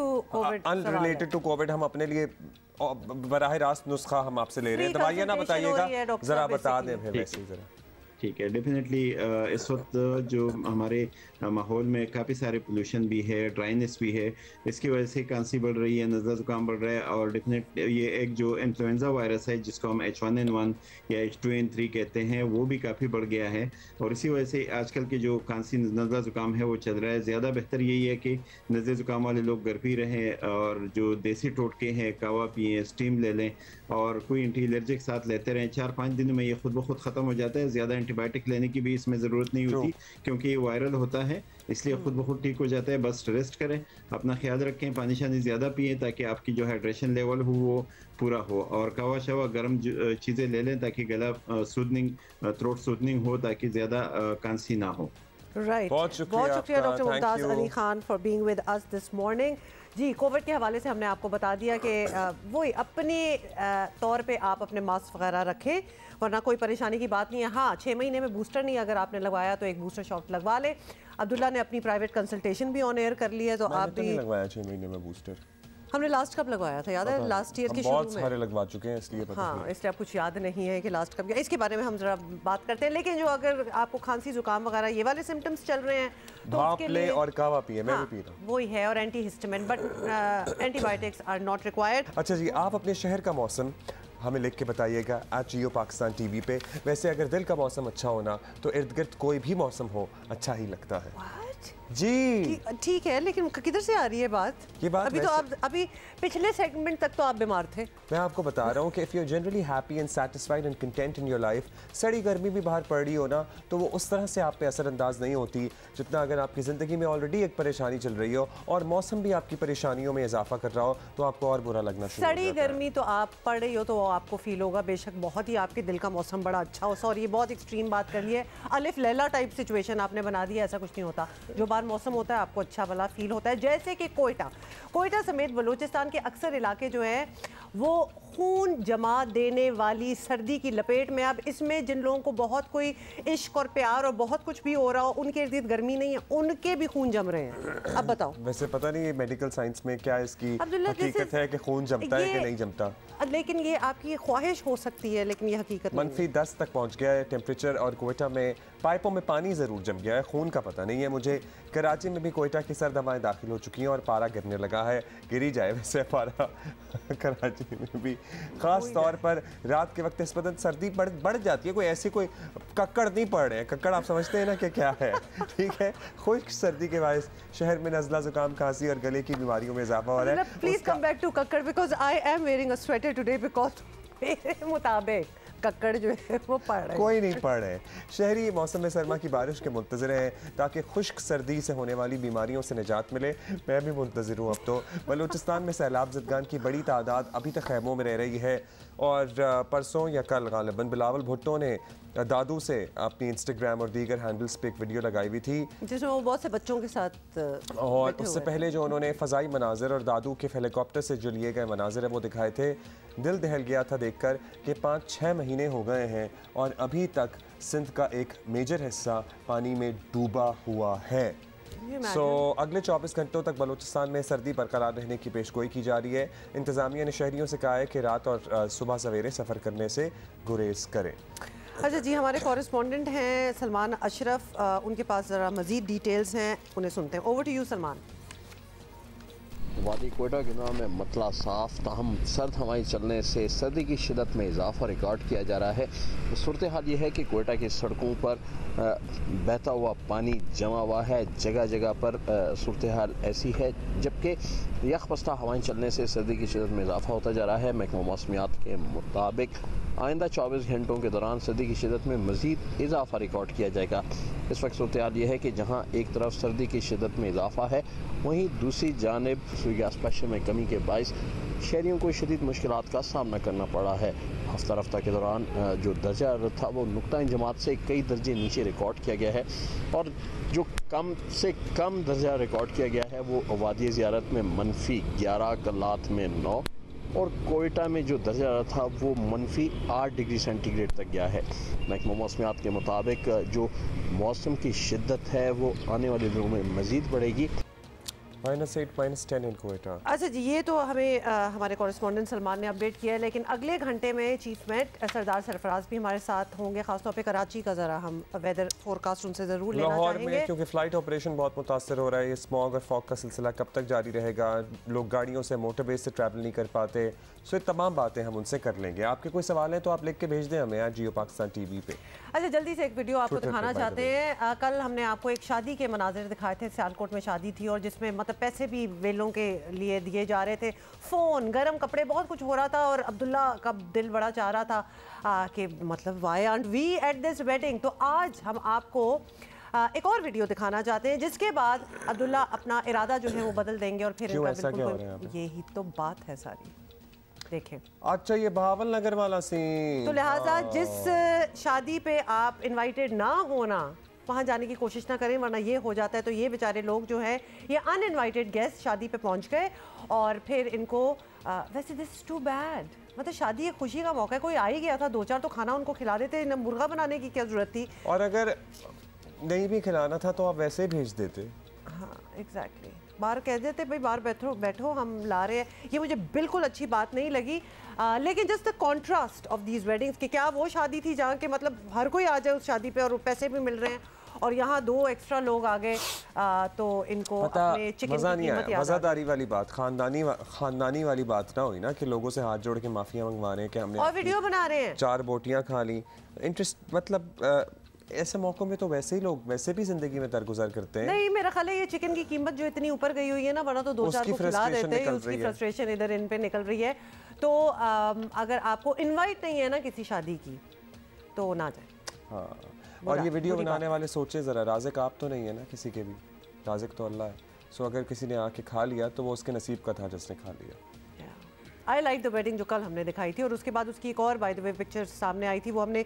टू कोविड हम अपने लिए बराह रास्त नुस्खा हम आपसे ले रहे हैं, दवाइयाँ ना बताइएगा, ज़रा बता दें फिर वैसे ज़रा। ठीक है, डेफिनेटली इस वक्त जो हमारे माहौल में काफ़ी सारे पोल्यूशन भी है, ड्राइनेस भी है, इसकी वजह से खांसी बढ़ रही है, नज़ला ज़ुकाम बढ़ रहा है, और डेफिनेट ये एक जो इन्फ्लुएंजा वायरस है जिसको हम H1N1 या H2N3 कहते हैं वो भी काफ़ी बढ़ गया है, और इसी वजह से आजकल के जो खांसी नज़ला ज़ुकाम है वो चल रहा है। ज़्यादा बेहतर यही है कि नज़ला ज़ुकाम वाले लोग घर पे रहें, और जो देसी टोटके हैं, कावा पिएँ, स्टीम ले लें, और कोई एंटी एलर्जिक साथ लेते रहें। 4-5 दिनों में ये खुद ब खुद ख़त्म हो जाता है। ज़्यादा एंटीबायोटिक लेने की भी इसमें ज़रूरत नहीं होती, क्योंकि ये वायरल होता है, इसलिए खुद ब खुद ठीक हो जाता है। बस रेस्ट करें, अपना ख्याल रखें, पानी शानी ज़्यादा पिएँ ताकि आपकी जो हाइड्रेशन लेवल हो वो पूरा हो, और कावा शवा गर्म चीज़ें ले लें ताकि गला सूदनिंग, थ्रोट सूदनिंग हो, ताकि ज़्यादा खांसी ना हो। राइट, बहुत शुक्रिया doctor Mumtaz Ali Khan for being with us this morning. जी, कोविड के हवाले से हमने आपको बता दिया कि वही अपने तौर पे आप अपने मास्क वगैरह रखें, वरना कोई परेशानी की बात नहीं है। हाँ, 6 महीने में बूस्टर नहीं अगर आपने लगवाया तो एक बूस्टर शॉट लगवा ले। अब्दुल्ला ने अपनी प्राइवेट कंसल्टेशन भी ऑन एयर कर ली है, तो आप भी लगवाया 6 महीने में बूस्टर। हमने लास्ट कब लगवाया था, याद है? लास्ट ईयर के शुरू में बहुत सारे लगवा चुके हैं, इसलिए पता हाँ, इसलिए आप कुछ याद नहीं है कि लास्ट कब गया। इसके बारे में हम जरा बात करते हैं। लेकिन जो अगर आपको खांसी जुकाम वगैरह ये वाले सिम्टम्स चल रहे हैं तो उसके लिए और कावा पिए, मैं भी पी रहा हूँ, वही है, और anti histamine, but antibiotics are not required. अच्छा जी, आप अपने शहर का मौसम हमें लिख के बताइएगा @Jio Pakistan TV पे। वैसे अगर दिल का मौसम अच्छा होना तो इर्द गिर्द कोई भी मौसम हो अच्छा ही लगता है जी। ठीक है, लेकिन किधर से आ रही है बात? ये बात अभी तो आप अभी पिछले सेगमेंट तक तो आप बीमार थे। मैं आपको बता रहा हूँ कि if you generally happy and satisfied and content in your life, सड़ी गर्मी भी बाहर पड़ रही हो ना तो वो उस तरह से आप पे असरअंदाज नहीं होती जितना अगर आपकी ज़िंदगी में ऑलरेडी एक परेशानी चल रही हो और मौसम भी आपकी परेशानियों में इजाफा कर रहा हो तो आपको और बुरा लगना शुरू हो जाता है। सड़ी गर्मी तो आप पड़ रही हो तो वो आपको फील होगा, बेशक बहुत ही आपके दिल का मौसम बड़ा अच्छा हो। सॉरी, ये बहुत एक्सट्रीम बात कर ली है, अलिफ लैला टाइप सिचुएशन आपने बना दी है। ऐसा कुछ नहीं होता, जो बार मौसम होता है आपको अच्छा भला फील होता है। जैसे कि कोयटा समेत बलूचिस्तान के अक्सर इलाके जो हैं वो खून जमा देने वाली सर्दी की लपेट में। अब इसमें जिन लोगों को बहुत कोई इश्क और प्यार और बहुत कुछ भी हो रहा हो, उनके इर्द गिर्द गर्मी नहीं है, उनके भी खून जम रहे हैं। अब बताओ, वैसे पता नहीं मेडिकल साइंस में क्या इसकी हकीकत है कि खून जमता है कि नहीं जमता, लेकिन ये आपकी ख्वाहिश हो सकती है, लेकिन ये हकीकत -10 तक पहुंच गया है टेम्परेचर और कोयटा में पाइपों में पानी ज़रूर जम गया है, खून का पता नहीं है मुझे। कराची में भी कोयटा की सर्द हवाएं दाखिल हो चुकी हैं और पारा गिरने लगा है, गिरी जाए वैसे पारा कराची में भी। ख़ास तौर पर रात के वक्त निस्बतन सर्दी बढ़ जाती है, कोई ऐसी कोई कक्कड़ नहीं पड़ रहे हैं, कक्कड़ आप समझते हैं ना कि क्या है, ठीक है। खुश्क सर्दी के बायस शहर में नज़ला ज़ुकाम खांसी और गले की बीमारियों में इजाफा हो रहा है। Please come back to Kakkar because I am wearing a sweater today because मेरे मुताबिक कक्कड़ जो है वो पड़ रहे हैं। कोई नहीं पड़ रहे। शहरी मौसम सरमा की बारिश के मुंतज़िर हैं ताकि खुश्क सर्दी से होने वाली बीमारियों से निजात मिले। मैं भी मुंतज़िर हूँ। अब तो बलूचिस्तान में सैलाब ज़दगान की बड़ी तादाद अभी तक खैमों में रह रही है और परसों या कल गालिबन बिलावल भुट्टो ने दादू से अपनी इंस्टाग्राम और दीगर हैंडल्स पे एक वीडियो लगाई हुई थी जिसमें वो बहुत से बच्चों के साथ और उससे पहले जो उन्होंने फ़ज़ाई मनाजिर और दादू के हेलीकॉप्टर से जो लिए गए मनाजिर है वो दिखाए थे। दिल दहल गया था देखकर कि 5-6 महीने हो गए हैं और अभी तक सिंध का एक मेजर हिस्सा पानी में डूबा हुआ है। अगले 24 घंटों तक बलूचिस्तान में सर्दी बरकरार रहने की पेशगोई की जा रही है। इंतज़ामिया ने शहरियों से कहा है कि रात और सुबह सवेरे सफ़र करने से गुरेज करें। अच्छा जी, हमारे कॉरेस्पॉन्डेंट हैं सलमान अशरफ, उनके पास ज़रा मज़ीद डिटेल्स हैं, उन्हें सुनते हैं। Over to you Salman. वादी कोयटा के नाम में मतला साफ ताहम सर्द हवाएं चलने से सर्दी की शिदत में इजाफा रिकॉर्ड किया जा रहा है। सूरत हाल ये है कि कोयटा की सड़कों पर बहता हुआ पानी जमा हुआ है, जगह जगह पर सूरत हाल ऐसी है, जबकि यकपस्ता हवाएं चलने से सर्दी की शिदत में इजाफा होता जा रहा है। महकमा मौसमियात के मुताबिक आइंदा 24 घंटों के दौरान सर्दी की शिदत में मज़ीद इजाफा रिकॉर्ड किया जाएगा। इस वक्त सूरत हाल ये है कि जहाँ एक तरफ सर्दी की शिदत में इजाफा है, वहीं दूसरी जानिब गैस प्रेशर में कमी के बायस शहरियों को शदीद मुश्किलात का सामना करना पड़ा है। हफ्ता रफ्ता के दौरान जो दर्जा था वो नुक्ता जमात से कई दर्जे नीचे रिकॉर्ड किया गया है और जो कम से कम दर्जा रिकॉर्ड किया गया है वो वादी ज़ियारत में -11, गलात में 9 और कोयटा में जो दर्जा था वो -8 डिग्री सेंटीग्रेड तक गया है। महकमा मौसमियात के मुताबिक जो मौसम की शिद्दत है वो आने वाले दिनों में मज़ीद बढ़ेगी। -8 -10 इन कोयटा। अच्छा जी, ये तो हमें हमारे कॉरेस्पॉन्डेंट सलमान ने अपडेट किया है, लेकिन अगले घंटे में चीफ मेट सरदार सरफराज भी हमारे साथ होंगे। खासतौर पे कराची का ज़रा हम वेदर फोरकास्ट उनसे ज़रूर लेना चाहेंगे में, क्योंकि फ़्लाइट ऑपरेशन बहुत मुतासर हो रहा है। ये स्मॉग और फॉग का सिलसिला कब तक जारी रहेगा, लोग गाड़ियों से मोटरवे से ट्रैवल नहीं कर पाते, सो ये तमाम बातें हम उनसे कर लेंगे। आपके कोई सवाल है तो आप लिख के भेज दें हमें जियो पाकिस्तान TV पे। अच्छा, जल्दी से एक वीडियो आपको दिखाना चाहते हैं। कल हमने आपको एक शादी के मनाजिर दिखाए थे, सियालकोट में शादी थी और जिसमें मतलब पैसे भी वेलों के लिए दिए जा रहे थे, फ़ोन, गर्म कपड़े, बहुत कुछ हो रहा था और अब्दुल्ला का दिल बड़ा चाह रहा था कि मतलब why aren't we at this wedding. तो आज हम आपको एक और वीडियो दिखाना चाहते हैं जिसके बाद अब्दुल्ला अपना इरादा जो है वो बदल देंगे और फिर यही तो बात है सारी। देखें, अच्छा ये बहावल नगर वाला सीन, तो लिहाजा जिस शादी पे आप इनवाइटेड ना होना वहाँ जाने की कोशिश ना करें, वरना ये हो जाता है। तो ये बेचारे लोग जो है ये अनइनवाइटेड गेस्ट शादी पे पहुँच गए और फिर इनको वैसे दिस इज टू बैड, मतलब शादी एक खुशी का मौका है, कोई आ ही गया था, 2-4 तो खाना उनको खिला देते, मुर्गा बनाने की क्या जरूरत थी। और अगर नहीं भी खिलाना था तो आप वैसे ही भेज देते। हाँ एग्जैक्टली, बाहर कह देते भाई बाहर बैठो हम ला रहे हैं। ये मुझे बिल्कुल अच्छी बात नहीं लगी, लेकिन just the contrast of these weddings कि क्या वो शादी थी जहाँ के मतलब हर कोई आ जाए उस शादी पे और पैसे भी मिल रहे हैं और यहाँ 2 एक्स्ट्रा लोग आ गए तो इनको अपने चिकन की कीमत याद। वज़ादारी वाली बात, खानदानी वाली बात ना हुई ना कि लोगों से हाथ जोड़ के माफिया मंगवा रहे हैं कि हमने और वीडियो बना रहे हैं, 4 बोटियाँ खा ली। इंटरेस्ट मतलब ऐसे मौकों में तो वैसे ही लोग वैसे भी जिंदगी में दरगुजर करते हैं। नहीं, मेरा ख्याल है ये चिकन की कीमत जो इतनी ऊपर गई हुई है ना, वरना तो 2-4 को खिला देते हैं, उसकी फ्रस्ट्रेशन इधर इन पे निकल रही है। तो अगर आपको इनवाइट नहीं है ना किसी शादी की तो ना जाए। हाँ, और ये वीडियो बनाने वाले सोचे ज़रा, राज़िक आप तो नहीं है ना किसी के भी, राज़िक तो अल्लाह है। सो अगर किसी ने आके खा लिया तो वो उसके नसीब का था जिसने खा लिया। आई लाइक द वेडिंग जो कल हमने दिखाई थी, और उसके बाद उसकी एक और बाय द वे पिक्चर सामने आई थी, वो हमने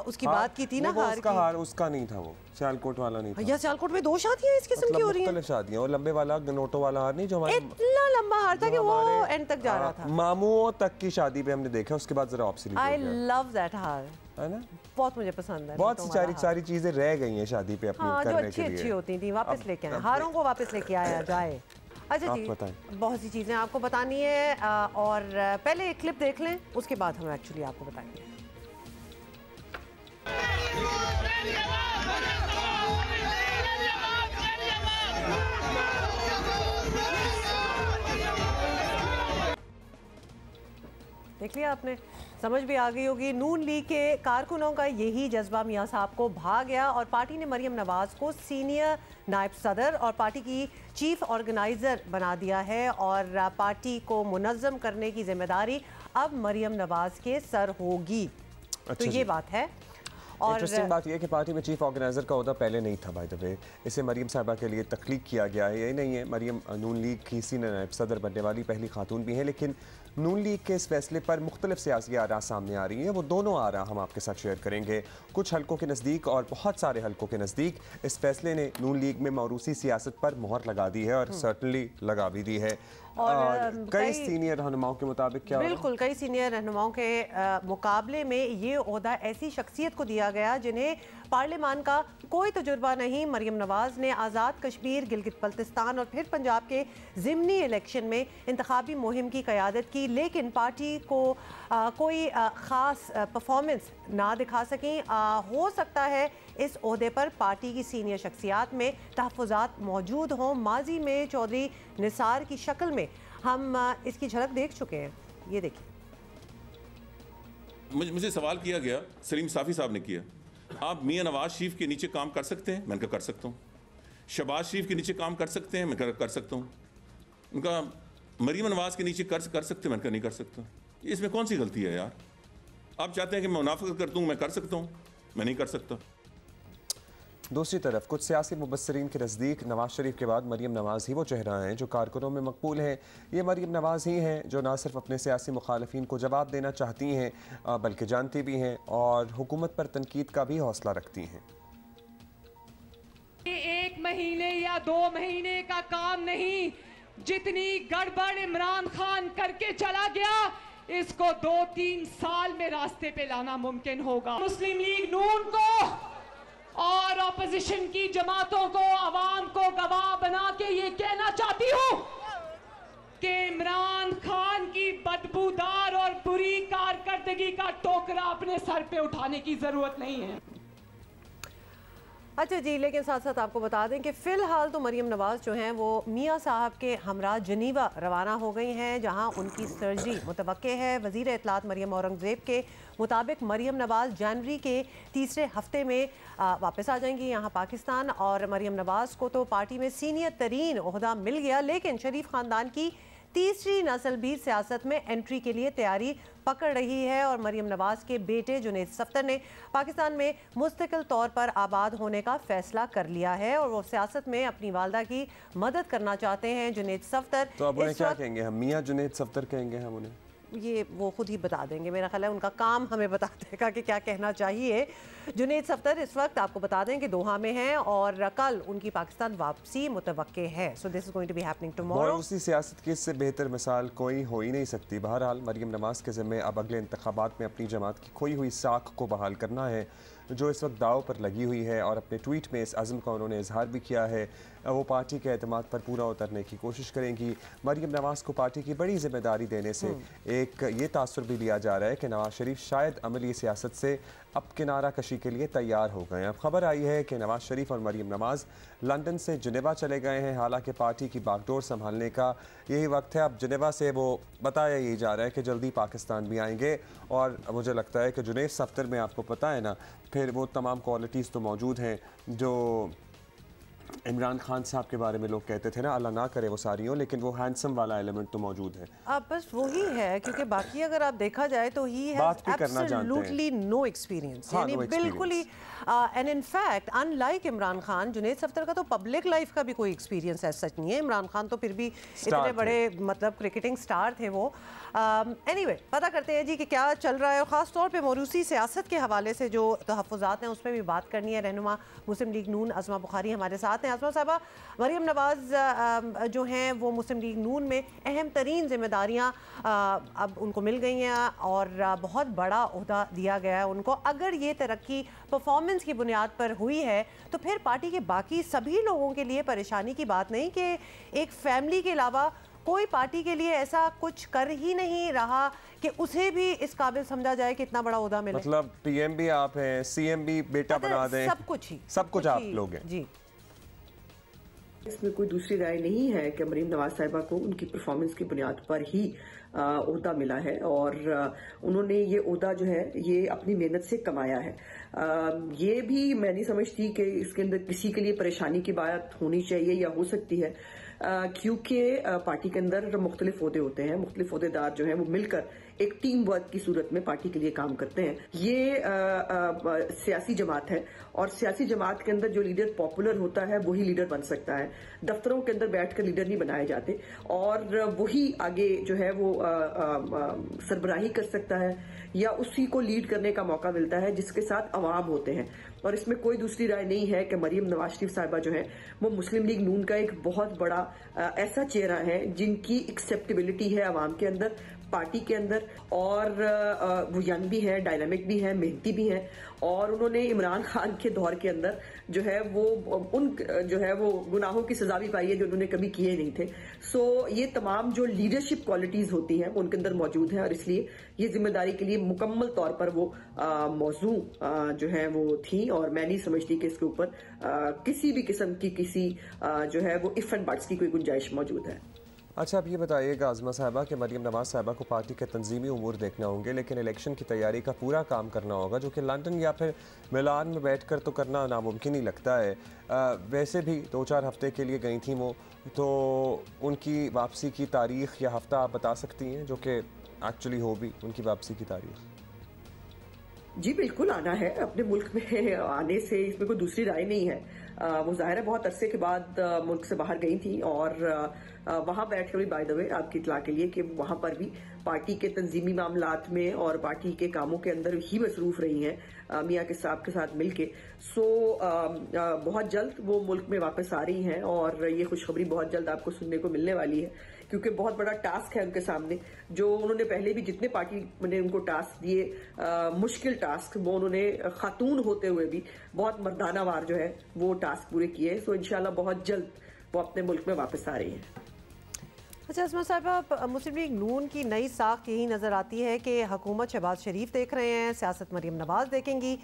उसकी बात की थी ना, हार की। हार उसका नहीं था, वो सियालकोट वाला नहीं था। या सियालकोट में 2 शादियां इस किस्म की हो रही हैं, मुख्तलिफ शादियां, और लंबे वाला नोटों वाला हार नहीं जो हमारे इतना लंबा हार था कि वो एंड तक जा रहा था। मामुओं तक की शादी पे हमने देखा, उसके बाद जरा ऑब्सोल्यूट हो गया। आई लव दैट हार, है ना, बहुत मुझे पसंद है। बहुत सारी चीजें रह गई हैं शादी पे अपनी करने के लिए, जो अच्छी होती थी वापस लेके आए, हारों को वापस लेके आया जाए। अच्छा जी, बहुत सी चीज़ें आपको बतानी है, और पहले एक क्लिप देख लें, उसके बाद हम एक्चुअली आपको बताएंगे। देख लिया आपने, समझ भी आ गई होगी। नून लीग के कारकुनों का यही जज्बा मियां साहब को भा गया, और पार्टी ने मरियम नवाज को सीनियर नायब सदर और पार्टी की चीफ ऑर्गेनाइजर बना दिया है, और पार्टी को मुनज़्ज़म करने की जिम्मेदारी अब मरियम नवाज के सर होगी। तो ये बात है। और इंटरेस्टिंग बात यह है कि पार्टी में चीफ ऑर्गेनाइजर का ओहदा पहले नहीं था, बाय द वे इसे मरियम साहबा के लिए तख्लीक किया गया है। यही नहीं है, मरियम नून लीग की सीनियर नायब सदर बनने वाली पहली खातून भी हैं, लेकिन नून लीग के इस फैसले पर मुख्तलिफ सियासी आरा सामने आ रही हैं। वो दोनों आरा हम आपके साथ शेयर करेंगे। कुछ हलकों के नज़दीक और बहुत सारे हलकों के नज़दीक इस फैसले ने नून लीग में मौरूसी सियासत पर मोहर लगा दी है, और सर्टनली लगा भी दी है। और कई सीनियर रहनुमाओं के मुताबिक क्या बिल्कुल कई सीनियर रहनुमाओं के मुकाबले में ये ओहदा ऐसी शख्सियत को दिया गया जिन्हें पार्लियामान का कोई तजुर्बा नहीं। मरियम नवाज ने आज़ाद कश्मीर, गिलगित बल्तिस्तान और फिर पंजाब के ज़िमनी इलेक्शन में इंतखाबी मुहिम की क़यादत की, लेकिन पार्टी को कोई ख़ास परफॉर्मेंस ना दिखा सकें। हो सकता है इस ओहदे पर पार्टी की सीनियर शख्सियात में तहफ़्फ़ुज़ात मौजूद हों। माजी में चौधरी निसार की शक्ल में हम इसकी झलक देख चुके हैं, ये देखिए। मुझे सवाल किया गया, सलीम साफ़ी साहब ने किया, आप मियां नवाज शरीफ के नीचे काम कर सकते हैं? मैंने कहा कर सकता हूँ। शहबाज शरीफ के नीचे काम कर सकते हैं? मैंने कहा कर सकता हूँ। उनका मरियम नवाज के नीचे कर सकते हैं? मैंने कहा नहीं कर सकता। इसमें कौन सी गलती है यार? आप चाहते हैं कि मैं मुनाफिकत कर दूँ, मैं कर सकता हूँ, मैं नहीं कर सकता। दूसरी तरफ कुछ सियासी मुबस्सरीन के नज़दीक नवाज शरीफ के बाद मरियम नवाज ही वो चेहरा हैं जो कारकुनों में मकबूल हैं। ये मरियम नवाज ही हैं जो ना सिर्फ अपने सियासी मुखालफिन को जवाब देना चाहती हैं बल्कि जानती भी हैं और हुकूमत पर तनकीद का भी हौसला रखती हैं। 1 महीने या 2 महीने का काम नहीं, जितनी गड़बड़ इमरान खान करके चला गया इसको 2-3 साल में रास्ते पे लाना मुमकिन होगा। मुस्लिम लीग नून को और ऑपोजिशन की जमातों को, अवाम को गवाह बना के ये कहना चाहती हूँ कि इमरान खान की बदबूदार और बुरी कारकर्दगी का टोकरा अपने सर पे उठाने की जरूरत नहीं है। अच्छा जी, लेकिन साथ साथ आपको बता दें कि फ़िलहाल तो मरियम नवाज़ जो हैं वो मियां साहब के हमरा जनीवा रवाना हो गई हैं, जहां उनकी सर्जरी मुतवक्के है। वज़ीर इत्तलात मरियम औरंगज़ेब के मुताबिक मरियम नवाज़ जनवरी के तीसरे हफ्ते में वापस आ जाएंगी यहाँ पाकिस्तान। और मरियम नवाज़ को तो पार्टी में सीनियर तरीन ओहदा मिल गया, लेकिन शरीफ ख़ानदान की तीसरी नस्ल भी सियासत में एंट्री के लिए तैयारी पकड़ रही है। और मरियम नवाज के बेटे जुनैद सफ्तर ने पाकिस्तान में मुस्तकिल तौर पर आबाद होने का फैसला कर लिया है और वो सियासत में अपनी वालदा की मदद करना चाहते हैं। जुनैद सफ्तर तो अब उन्हें क्या कहेंगे हम? मियां जुनैद सफ्तर कहेंगे हम उन्हें? ये वो खुद ही बता देंगे, मेरा ख्याल है उनका काम हमें बता देगा कि क्या कहना चाहिए। जुनैद सफ्तर इस वक्त आपको बता दें कि दोहा में हैं और कल उनकी पाकिस्तान वापसी मुतवक्के है। So this is going to be happening tomorrow. उसी सियासत की इससे बेहतर मिसाल कोई हो ही नहीं सकती। बहरहाल मरियम नवाज के ज़िम्मे अब अगले इंतखाबात में अपनी जमात की खोई हुई साख को बहाल करना है जो इस वक्त दाव पर लगी हुई है। और अपने ट्वीट में इस अज़्म का उन्होंने इजहार भी किया है। वो पार्टी के एतमाद पर पूरा उतरने की कोशिश करेंगी। मरियम नवाज़ को पार्टी की बड़ी जिम्मेदारी देने से एक ये तासुर भी लिया जा रहा है कि नवाज शरीफ शायद अमली सियासत से अब किनारा कशी के लिए तैयार हो गए हैं। अब खबर आई है कि नवाज शरीफ और मरियम नवाज़ लंदन से जिनेवा चले गए हैं। हालांकि पार्टी की बागडोर संभालने का यही वक्त है। अब जिनेवा से वो बताया यही जा रहा है कि जल्दी पाकिस्तान भी आएंगे। और मुझे लगता है कि जुनैद सफ्तर में आपको पता है ना, फिर वो तमाम क्वालिटीज़ तो मौजूद हैं जो इमरान खान साहब के बारे में लोग कहते थे ना, अल्लाह ना करे वो सारी हो, लेकिन वो हैंडसम वाला एलिमेंट तो मौजूद है। अब बस वही है, क्योंकि बाकी अगर आप देखा जाए तो ही एब्सोल्युटली नो एक्सपीरियंस, यानी बिल्कुल ही and in fact unlike Imran Khan, Junaid Safdar का तो पब्लिक लाइफ का भी कोई एक्सपीरियंस ऐसा सच नहीं है। इमरान खान तो फिर भी इतने बड़े मतलब क्रिकेटिंग स्टार थे वो। एनीवे पता करते हैं जी कि क्या चल रहा है, और ख़ास तौर पे मौरूसी सियासत के हवाले से जो तहफ़्फ़ुज़ात हैं उस पर भी बात करनी है। रहनुमा मुस्लिम लीग नून अज़मा बुखारी हमारे साथ हैं। अज़मा साहबा, मरियम नवाज़ जो हैं वो मुस्लिम लीग नून में अहम तरीन जिम्मेदारियाँ अब उनको मिल गई हैं और बहुत बड़ा ओहदा दिया गया है उनको। अगर ये तरक्की परफॉर्मेंस की बुनियाद पर हुई है तो फिर पार्टी के बाकी सभी लोगों के लिए परेशानी की बात नहीं कि एक फैमिली के अलावा कोई पार्टी के लिए ऐसा कुछ कर ही नहीं रहा कि उसे भी इस काबिल समझा जाए कि इतना बड़ा ओहदा मिले। मतलब पीएम भी आप हैं, सीएम भी बेटा बना दें, सब कुछ आप लोग हैं जी। इसमें कोई दूसरी राय नहीं है कि मरीम नवाज साहिबा को उनकी परफॉर्मेंस की बुनियाद पर ही ओहदा मिला है, और उन्होंने ये ओहदा जो है ये अपनी मेहनत से कमाया है। ये भी मैं नहीं समझती कि इसके अंदर किसी के लिए परेशानी की बात होनी चाहिए या हो सकती है, क्योंकि पार्टी के अंदर मुख्तलिफ ओहदे होते हैं, मुख्तलिफ ओहदेदार जो हैं वो मिलकर एक टीम वर्क की सूरत में पार्टी के लिए काम करते हैं। ये सियासी जमात है, और सियासी जमात के अंदर जो लीडर पॉपुलर होता है वही लीडर बन सकता है। दफ्तरों के अंदर बैठकर लीडर नहीं बनाए जाते, और वही आगे जो है वो सरबराही कर सकता है या उसी को लीड करने का मौका मिलता है जिसके साथ अवाम होते हैं। और इसमें कोई दूसरी राय नहीं है कि मरीम नवाज शरीफ साहिबा जो है वो मुस्लिम लीग नून का एक बहुत बड़ा ऐसा चेहरा है जिनकी एक्सेप्टेबिलिटी है अवाम के अंदर, पार्टी के अंदर, और वो यंग भी है, डायनामिक भी है, मेहनती भी है, और उन्होंने इमरान खान के दौर के अंदर जो है वो उन जो है वो गुनाहों की सजा भी पाई है जो उन्होंने कभी किए नहीं थे। सो ये तमाम जो लीडरशिप क्वालिटीज होती हैं वो उनके अंदर मौजूद है, और इसलिए ये जिम्मेदारी के लिए मुकम्मल तौर पर वो मौजू जो है वो थी, और मैं नहीं समझती कि इसके ऊपर किसी भी किस्म की किसी जो है वो इफ एंड बट्स की कोई गुंजाइश मौजूद है। अच्छा, अब ये बताइएगा आज़मा साहिबा कि मरियम नवाज साहिबा को पार्टी के तंजीमी उमूर देखना होंगे, लेकिन इलेक्शन की तैयारी का पूरा काम करना होगा, जो कि लंदन या फिर मिलान में बैठकर तो करना नामुमकिन ही लगता है। वैसे भी 2-4 हफ्ते के लिए गई थी वो, तो उनकी वापसी की तारीख़ या हफ्ता आप बता सकती हैं जो कि एक्चुअली हो भी उनकी वापसी की तारीख़? जी बिल्कुल आना है, अपने मुल्क में आने से इसमें कोई दूसरी राय नहीं है। वो जाहिर है बहुत अरसे के बाद मुल्क से बाहर गई थी, और वहाँ बैठ कर भी बाय द वे आपकी इतला के लिए कि वहाँ पर भी पार्टी के तंजीमी मामलात में और पार्टी के कामों के अंदर ही मसरूफ रही हैं मियाँ के साहब के साथ मिलके। सो बहुत जल्द वो मुल्क में वापस आ रही हैं, और ये खुशखबरी बहुत जल्द आपको सुनने को मिलने वाली है, क्योंकि बहुत बड़ा टास्क है उनके सामने, जो उन्होंने पहले भी जितने पार्टी ने उनको टास्क दिए मुश्किल टास्क, वो उन्होंने खातून होते हुए भी बहुत मर्दाना वार जो है वो टास्क पूरे किए। सो इंशाल्लाह बहुत जल्द वो अपने मुल्क में वापस आ रही हैं। अच्छा अज़मा साहिबा, मुस्लिम लीग नून की नई साख यही नज़र आती है कि हुकूमत शहबाज शरीफ देख रहे हैं, सियासत मरियम नवाज़ देखेंगी।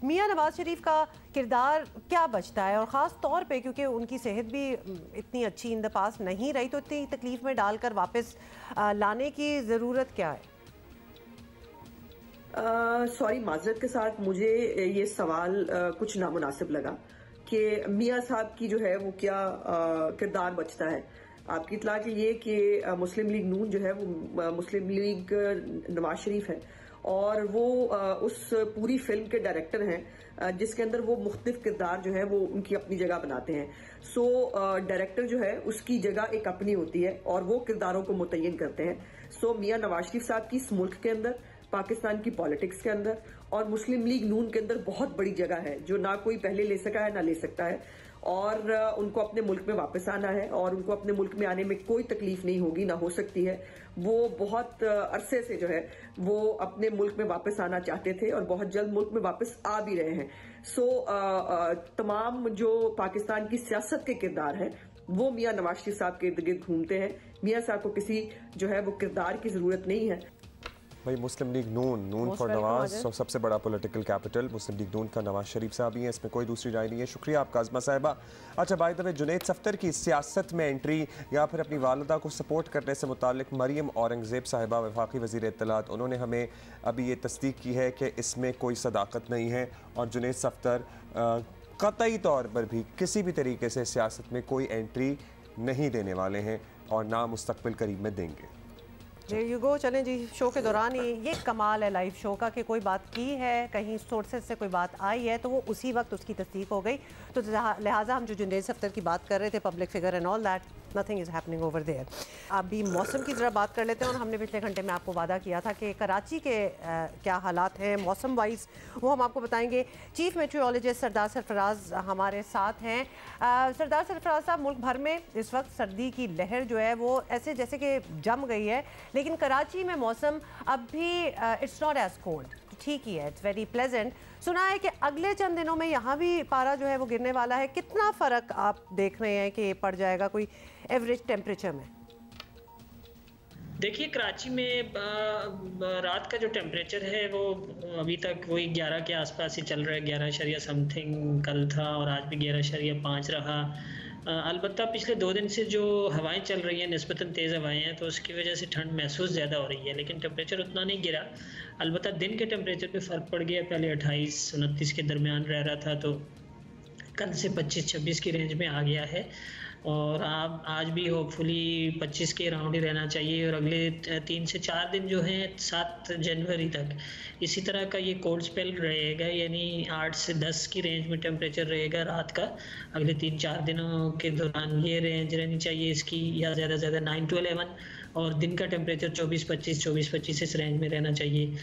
मियाँ नवाज शरीफ का किरदार क्या बचता है, और ख़ास तौर पे क्योंकि उनकी सेहत भी इतनी अच्छी इन द पास नहीं रही, तो इतनी तकलीफ में डालकर वापस लाने की ज़रूरत क्या है? सॉरी, माजरत के साथ मुझे ये सवाल कुछ नामुनासिब लगा कि मियाँ साहब की जो है वो क्या किरदार बचता है। आपकी इतला के लिए कि मुस्लिम लीग नून जो है वो मुस्लिम लीग नवाज शरीफ है, और वो उस पूरी फिल्म के डायरेक्टर हैं जिसके अंदर वो मुख्तलिफ किरदार जो है वो उनकी अपनी जगह बनाते हैं। सो डायरेक्टर जो है उसकी जगह एक अपनी होती है, और वो किरदारों को मुतय्यन करते हैं। सो मियाँ नवाज शरीफ साहब की इस मुल्क के अंदर, पाकिस्तान की पॉलिटिक्स के अंदर और मुस्लिम लीग नून के अंदर बहुत बड़ी जगह है, जो ना कोई पहले ले सका है ना ले सकता है, और उनको अपने मुल्क में वापस आना है, और उनको अपने मुल्क में आने में कोई तकलीफ नहीं होगी, ना हो सकती है। वो बहुत अरसे से जो है वो अपने मुल्क में वापस आना चाहते थे, और बहुत जल्द मुल्क में वापस आ भी रहे हैं। सो तमाम जो पाकिस्तान की सियासत के किरदार हैं वो मियाँ नवाज शरीफ साहब के इर्द गिर्द घूमते हैं। मियाँ साहब को किसी जो है वो किरदार की जरूरत नहीं है। भाई मुस्लिम लीग नून फॉर नवाज, सबसे बड़ा पॉलिटिकल कैपिटल मुस्लिम लीग नून का नवाज शरीफ साहब ही है, इसमें कोई दूसरी राय नहीं है। शुक्रिया आपका आज़मा साहिबा। अच्छा, by the way, Junaid Safdar की सियासत में एंट्री या फिर अपनी वालदा को सपोर्ट करने से मुतालिक मरियम औरंगज़ेब साहिबा वफाकी वज़ीर इत्तलात, उन्होंने हमें अभी ये तस्दीक की है कि इसमें कोई सदाकत नहीं है, और जुनैद सफ्तर कतई तौर पर भी किसी भी तरीके से सियासत में कोई एंट्री नहीं देने वाले हैं और ना मुस्तकबिल करीब में देंगे। यू गो, चलें जी, शो के दौरान ही ये कमाल है लाइव शो का कि कोई बात की है, कहीं सोर्सेज से कोई बात आई है तो वो उसी वक्त उसकी तस्दीक हो गई। तो लिहाजा हम जो जुनेद सफ्तर की बात कर रहे थे, public figure and all that, nothing is happening over there. अभी मौसम की ज़रा बात कर लेते हैं और हमने पिछले घंटे में आपको वादा किया था कि कराची के क्या हालात हैं मौसम वाइज, वो हम आपको बताएंगे। चीफ मेट्रोलॉजिस्ट सरदार सरफराज हमारे साथ हैं। सरदार सरफराज साहब, मुल्क भर में इस वक्त सर्दी की लहर जो है वो ऐसे जैसे कि जम गई है, लेकिन कराची में मौसम अब भी इट्स नॉट एज कोल्ड, ठीक ही है, इट्स वेरी प्लेजेंट। सुना है कि अगले चंद दिनों में यहाँ भी पारा जो है वो गिरने वाला है। कितना फ़र्क आप देख रहे हैं कि पड़ जाएगा कोई एवरेज टेम्परेचर में? देखिए, कराची में रात का जो टेम्परेचर है वो अभी तक वही 11 के आसपास ही चल रहा है। 11 समथिंग कल था और आज भी 11.5 रहा। अलबत्ता पिछले 2 दिन से जो हवाएं चल रही हैं, निस्बतन तेज़ हवाएं हैं, तो उसकी वजह से ठंड महसूस ज़्यादा हो रही है, लेकिन टेम्परेचर उतना नहीं गिरा। अलबत्ता दिन के टेम्परेचर पे फ़र्क पड़ गया। पहले 28-29 के दरमियान रह रहा था, तो कल से 25-26 की रेंज में आ गया है और आप आज भी होपफुली 25 के राउंड ही रहना चाहिए। और अगले 3 से 4 दिन जो हैं 7 जनवरी तक इसी तरह का ये कोल्ड स्पेल रहेगा, यानी 8 से 10 की रेंज में टेम्परेचर रहेगा रात का। अगले 3-4 दिनों के दौरान ये रेंज रहनी चाहिए इसकी, या ज़्यादा से ज़्यादा 9 to 11, और दिन का टेम्परेचर 24-25 इस रेंज में रहना चाहिए,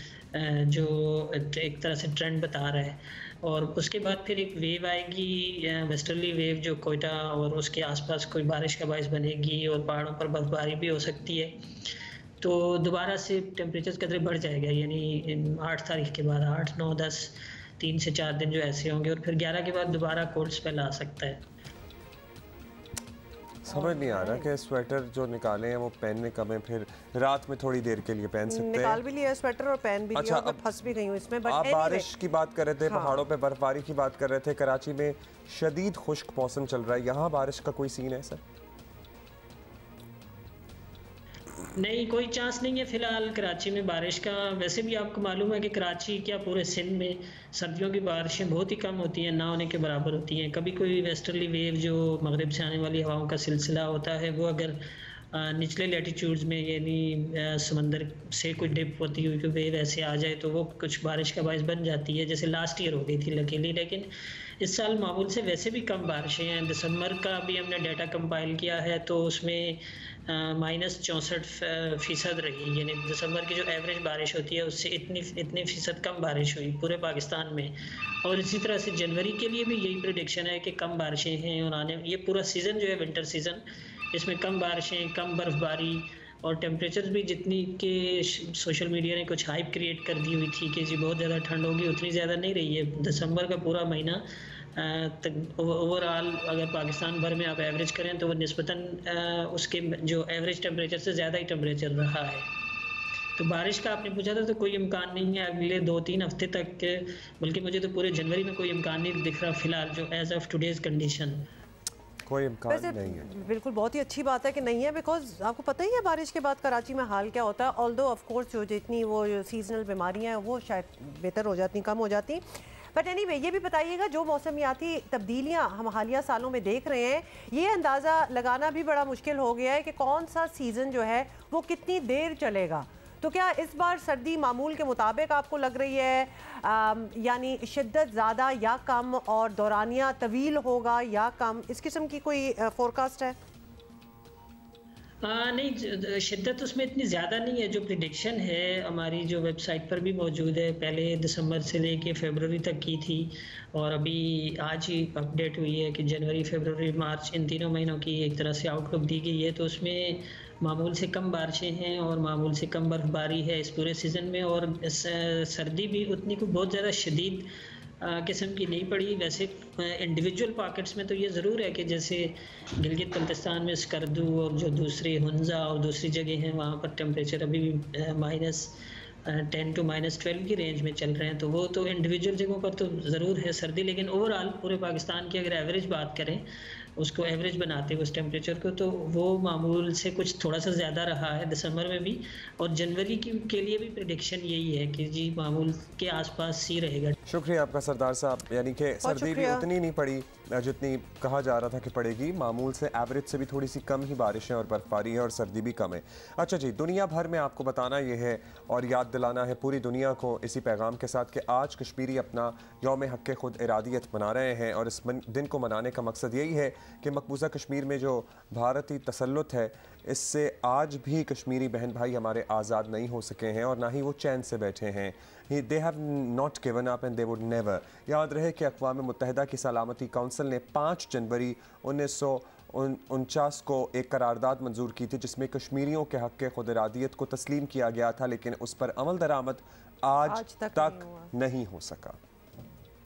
जो एक तरह से ट्रेंड बता रहा है। और उसके बाद फिर एक वेव आएगी, वेस्टर्ली वेव, जो कोयटा और उसके आसपास कोई बारिश का बायस बनेगी और पहाड़ों पर बर्फबारी भी हो सकती है। तो दोबारा से टेम्परेचर कदरे बढ़ जाएगा, यानी 8 तारीख के बाद 8, 9, 10, 3 से 4 दिन जो ऐसे होंगे, और फिर 11 के बाद दोबारा कोल्ड स्पेल आ सकता है। समझ नहीं आ रहा कि स्वेटर जो निकाले हैं वो पहनने कब है, फिर रात में थोड़ी देर के लिए पहन सकते हैं। निकाल भी लिया स्वेटर और पहन भी लिया, और मैं फंस भी गई हूँ इसमें। आप बारिश की बात कर रहे थे, पहाड़ों पे बर्फबारी की बात कर रहे थे। कराची में शदीद खुश्क मौसम चल रहा है, यहाँ बारिश का कोई सीन है सर? नहीं, कोई चांस नहीं है फ़िलहाल कराची में बारिश का। वैसे भी आपको मालूम है कि कराची क्या पूरे सिंध में सर्दियों की बारिशें बहुत ही कम होती हैं, ना होने के बराबर होती हैं। कभी कोई वेस्टर्ली वेव जो मगरिब से आने वाली हवाओं का सिलसिला होता है, वो अगर निचले लैटिट्यूड्स में, यानी समंदर से कोई डिप होती हुई कोई वेव ऐसे आ जाए, तो वो कुछ बारिश का बायस बन जाती है, जैसे लास्ट ईयर हो गई थी लकीली। लेकिन इस साल मामूल से वैसे भी कम बारिशें हैं। दिसंबर का भी हमने डाटा कंपाइल किया है, तो उसमें -64% रही, यानी दिसंबर की जो एवरेज बारिश होती है उससे इतनी फ़ीसद कम बारिश हुई पूरे पाकिस्तान में। और इसी तरह से जनवरी के लिए भी यही प्रेडिक्शन है कि कम बारिशें हैं, और आने ये पूरा सीज़न जो है विंटर सीज़न, इसमें कम बारिशें, कम बर्फबारी, और टेम्परेचर भी जितनी के सोशल मीडिया ने कुछ हाइप क्रिएट कर दी हुई थी कि जी बहुत ज़्यादा ठंड होगी, उतनी ज़्यादा नहीं रही है। दिसंबर का पूरा महीना तक ओवरऑल अगर पाकिस्तान भर में आप एवरेज करें तो वो निस्बतन उसके जो एवरेज टेम्परेचर से ज़्यादा ही टेम्परेचर रहा है। तो बारिश का आपने पूछा था, तो कोई इम्कान नहीं है अगले 2-3 हफ्ते तक, बल्कि मुझे तो पूरे जनवरी में कोई इम्कान नहीं दिख रहा फ़िलहाल, जो एज ऑफ टुडेज़ कंडीशन कोई इम्कान नहीं है। बिल्कुल, बहुत ही अच्छी बात है कि नहीं है, बिकॉज आपको पता ही है बारिश के बाद कराची में हाल क्या होता है। ऑल्दो ऑफ कोर्स जो जितनी वो सीजनल बीमारियां हैं वो शायद बेहतर हो जाती, कम हो जाती, बट एनीवे ये भी बताइएगा जो मौसमियाती तब्दीलियां हम हालिया सालों में देख रहे हैं, ये अंदाज़ा लगाना भी बड़ा मुश्किल हो गया है कि कौन सा सीज़न जो है वो कितनी देर चलेगा। तो क्या इस बार सर्दी मामूल के मुताबिक आपको लग रही है, यानी शिद्दत ज़्यादा या कम, और दौरानिया तवील होगा या कम, इस किस्म की कोई फोरकास्ट है? नहीं, शिद्दत उसमें इतनी ज़्यादा नहीं है। जो प्रिडिक्शन है हमारी जो वेबसाइट पर भी मौजूद है, पहले दिसंबर से लेके फरवरी तक की थी, और अभी आज ही अपडेट हुई है कि जनवरी, फरवरी, मार्च इन तीनों महीनों की एक तरह से आउटलुक दी गई है। तो उसमें मामूल से कम बारिशें हैं और मामूल से कम बर्फबारी है इस पूरे सीज़न में, और सर्दी भी उतनी को बहुत ज़्यादा शदीद किस्म की नहीं पड़ी। वैसे इंडिविजुअल पॉकेट्स में तो ये ज़रूर है कि जैसे गिलगित बल्तिस्तान में स्कर्दू और जो दूसरी हुंजा और दूसरी जगह हैं, वहाँ पर टेम्परेचर अभी भी -10 to -12 की रेंज में चल रहे हैं। तो वो तो इंडिविजुअल जगहों पर तो ज़रूर है सर्दी, लेकिन ओवरऑल पूरे पाकिस्तान की अगर एवरेज बात करें, उसको एवरेज बनाते हैं उस टेम्परेचर को, तो वो मामूल से कुछ थोड़ा सा ज़्यादा रहा है दिसंबर में भी, और जनवरी के लिए भी प्रेडिक्शन यही है कि जी मामूल के आसपास ही रहेगा। शुक्रिया आपका सरदार साहब। यानी कि सर्दी भी उतनी नहीं पड़ी जितनी कहा जा रहा था कि पड़ेगी। मामूल से एवरेज से भी थोड़ी सी कम ही बारिशें और बर्फबारी है और सर्दी भी कम है। अच्छा जी, दुनिया भर में आपको बताना ये है और याद दिलाना है पूरी दुनिया को इसी पैगाम के साथ कि आज कश्मीरी अपना यौम हक़ खुद इरादियत मना रहे हैं और इस दिन को मनाने का मकसद यही है कि मकबूजा कश्मीर में जो भारतीय तसल्लुत है इससे आज भी कश्मीरी बहन भाई हमारे आज़ाद नहीं हो सके हैं और ना ही वो चैन से बैठे हैं। They have not given up and they would never. याद रहे कि अक़वाम मुत्तहिदा की सलामती कौंसिल ने 5 जनवरी 1949 को एक करारदाद मंजूर की थी जिसमें कश्मीरियों के हक़ खुद इरादियत को तस्लीम किया गया था, लेकिन उस पर अमल दरामद आज तक नहीं हो सका।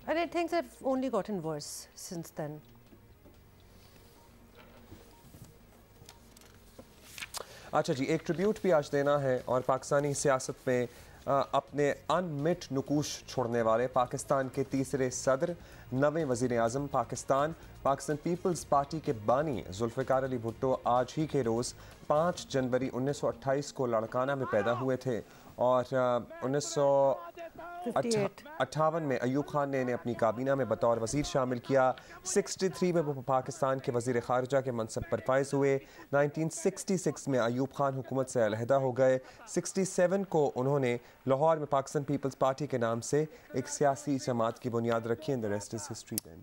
And things have only gotten worse since then. अच्छा जी, एक ट्रिब्यूट भी आज देना है और पाकिस्तानी सियासत में अपने अनमिट नुकूश छोड़ने वाले पाकिस्तान के तीसरे सदर, नवे वज़ीर आज़म पाकिस्तान पीपल्स पार्टी के बानी जुल्फ़िकार अली भुट्टो आज ही के रोज़ 5 जनवरी 1928 को लड़काना में पैदा हुए थे और 1958 में अयूब खान ने इन्हें अपनी काबीना में बतौर वज़ीर शामिल किया। 63 में वो पाकिस्तान के वज़ीर ख़ारिजा के मनसब पर फाइज़ हुए। 1966 में अयूब खान हुकूमत से अलहदा हो गए। 67 को उन्होंने लाहौर में पाकिस्तान पीपल्स पार्टी के नाम से एक सियासी जमात की बुनियाद रखी। And the rest is history then.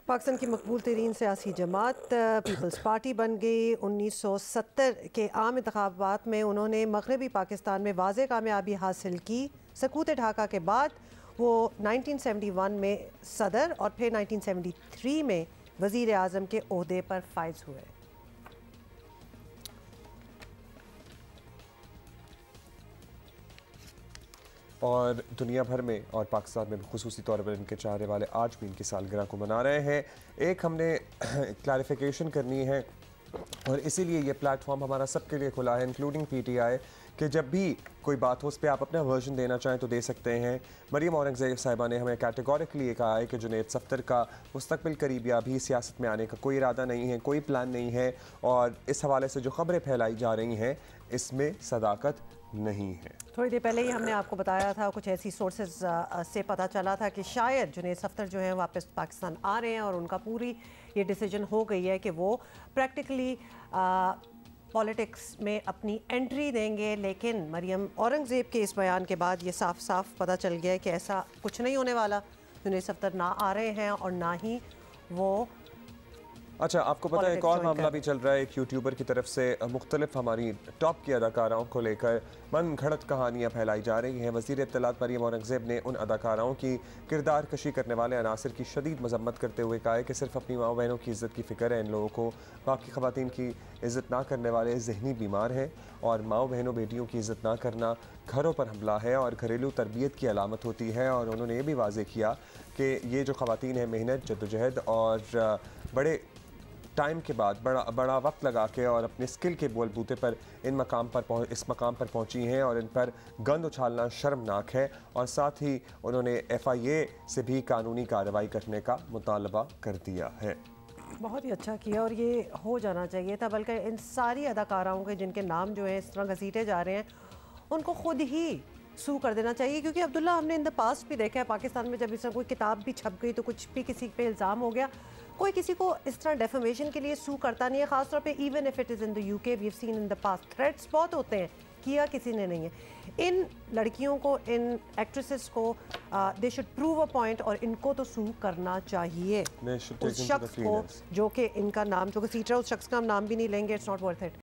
Pakistan की मकबूल तरीन सियासी जमात पीपल्स पार्टी बन गई। 1970 के आम इंतखाबात में उन्होंने मगरबी पाकिस्तान में वाज़े कामयाबी हासिल की। सकूत ढाका के बाद वो 1971 में सदर और फिर 1973 में वज़ीर आज़म के ओहदे पर फाइज हुए। और दुनिया भर में और पाकिस्तान में खुसूसी तौर पर इनके चाहने वाले आज भी इनकी सालगिरह को मना रहे हैं। एक हमने क्लैरिफिकेशन करनी है और इसीलिए ये प्लेटफॉर्म हमारा सबके लिए खुला है इंक्लूडिंग PTI कि जब भी कोई बात हो उस पर आप अपना वर्जन देना चाहें तो दे सकते हैं। मरियम औरंगज़ेब साहिबा ने हमें कैटेगोरिकली ये कहा है कि जुनैद सफ्दर का मुस्तकबिल करीब या भी सियासत में आने का कोई इरादा नहीं है, कोई प्लान नहीं है और इस हवाले से जो खबरें फैलाई जा रही हैं इसमें सदाकत नहीं है। थोड़ी देर पहले ही हमने आपको बताया था, कुछ ऐसी सोर्सेज से पता चला था कि शायद जुनैद सफ्दर जो है वापस पाकिस्तान आ रहे हैं और उनका पूरी ये डिसीजन हो गई है कि वो प्रैक्टिकली पॉलिटिक्स में अपनी एंट्री देंगे। लेकिन मरियम औरंगज़ेब के इस बयान के बाद ये साफ साफ पता चल गया है कि ऐसा कुछ नहीं होने वाला। जुनैद सफ्दर ना आ रहे हैं और ना ही वो। अच्छा, आपको पता है एक और मामला भी चल रहा है। एक यूट्यूबर की तरफ से मुख्तलिफ हमारी टॉप की अदाकाराओं को लेकर मन घड़त कहानियाँ फैलाई जा रही हैं। वज़ीर इत्तलात मरियम औरंगज़ेब ने उन अदाकाराओं की किरदार कशी करने वाले अनासर की शदीद मजम्मत करते हुए कहा है कि सिर्फ अपनी माँ बहनों की इज़्ज़त की फ़िक्र है इन लोगों को, बाकी ख़वातीन की इज़्ज़त ना करने वाले ज़हनी बीमार हैं और माँ बहनों बेटियों की इज़्ज़त ना करना घरों पर हमला है और घरेलू तरबियत की अलामत होती है। और उन्होंने ये भी वाज़ेह किया कि ये जो ख़वातीन हैं मेहनत, जद्दोजहद और बड़े टाइम के बाद बड़ा वक्त लगा के और अपने स्किल के बलबूते पर इस मकाम पर पहुंची हैं और इन पर गंद उछालना शर्मनाक है। और साथ ही उन्होंने FIA से भी कानूनी कार्रवाई करने का मुतालबा कर दिया है। बहुत ही अच्छा किया और ये हो जाना चाहिए था, बल्कि इन सारी अदाकाराओं के जिनके नाम जो है इस तरह घसीटे जा रहे हैं उनको खुद ही सू कर देना चाहिए। क्योंकि अब्दुल्ला, हमने इन द पास्ट भी देखा है पाकिस्तान में, जब इस तरह कोई किताब भी छप गई तो कुछ भी किसी पे इल्ज़ाम हो गया, कोई किसी को इस तरह डेफेमेशन के लिए सू करता नहीं है। ख़ासतौर पे even if it is in the UK, we have seen in the past threats बहुत होते हैं, किया किसी ने नहीं है। इन लड़कियों को, इन एक्ट्रेसेस को they should prove a point और इनको तो सू करना चाहिए। उस शख्स को जो कि इनका नाम जो घसीट रहा है उस शख्स का हम नाम भी नहीं लेंगे, इट्स नॉट वर्थ इट।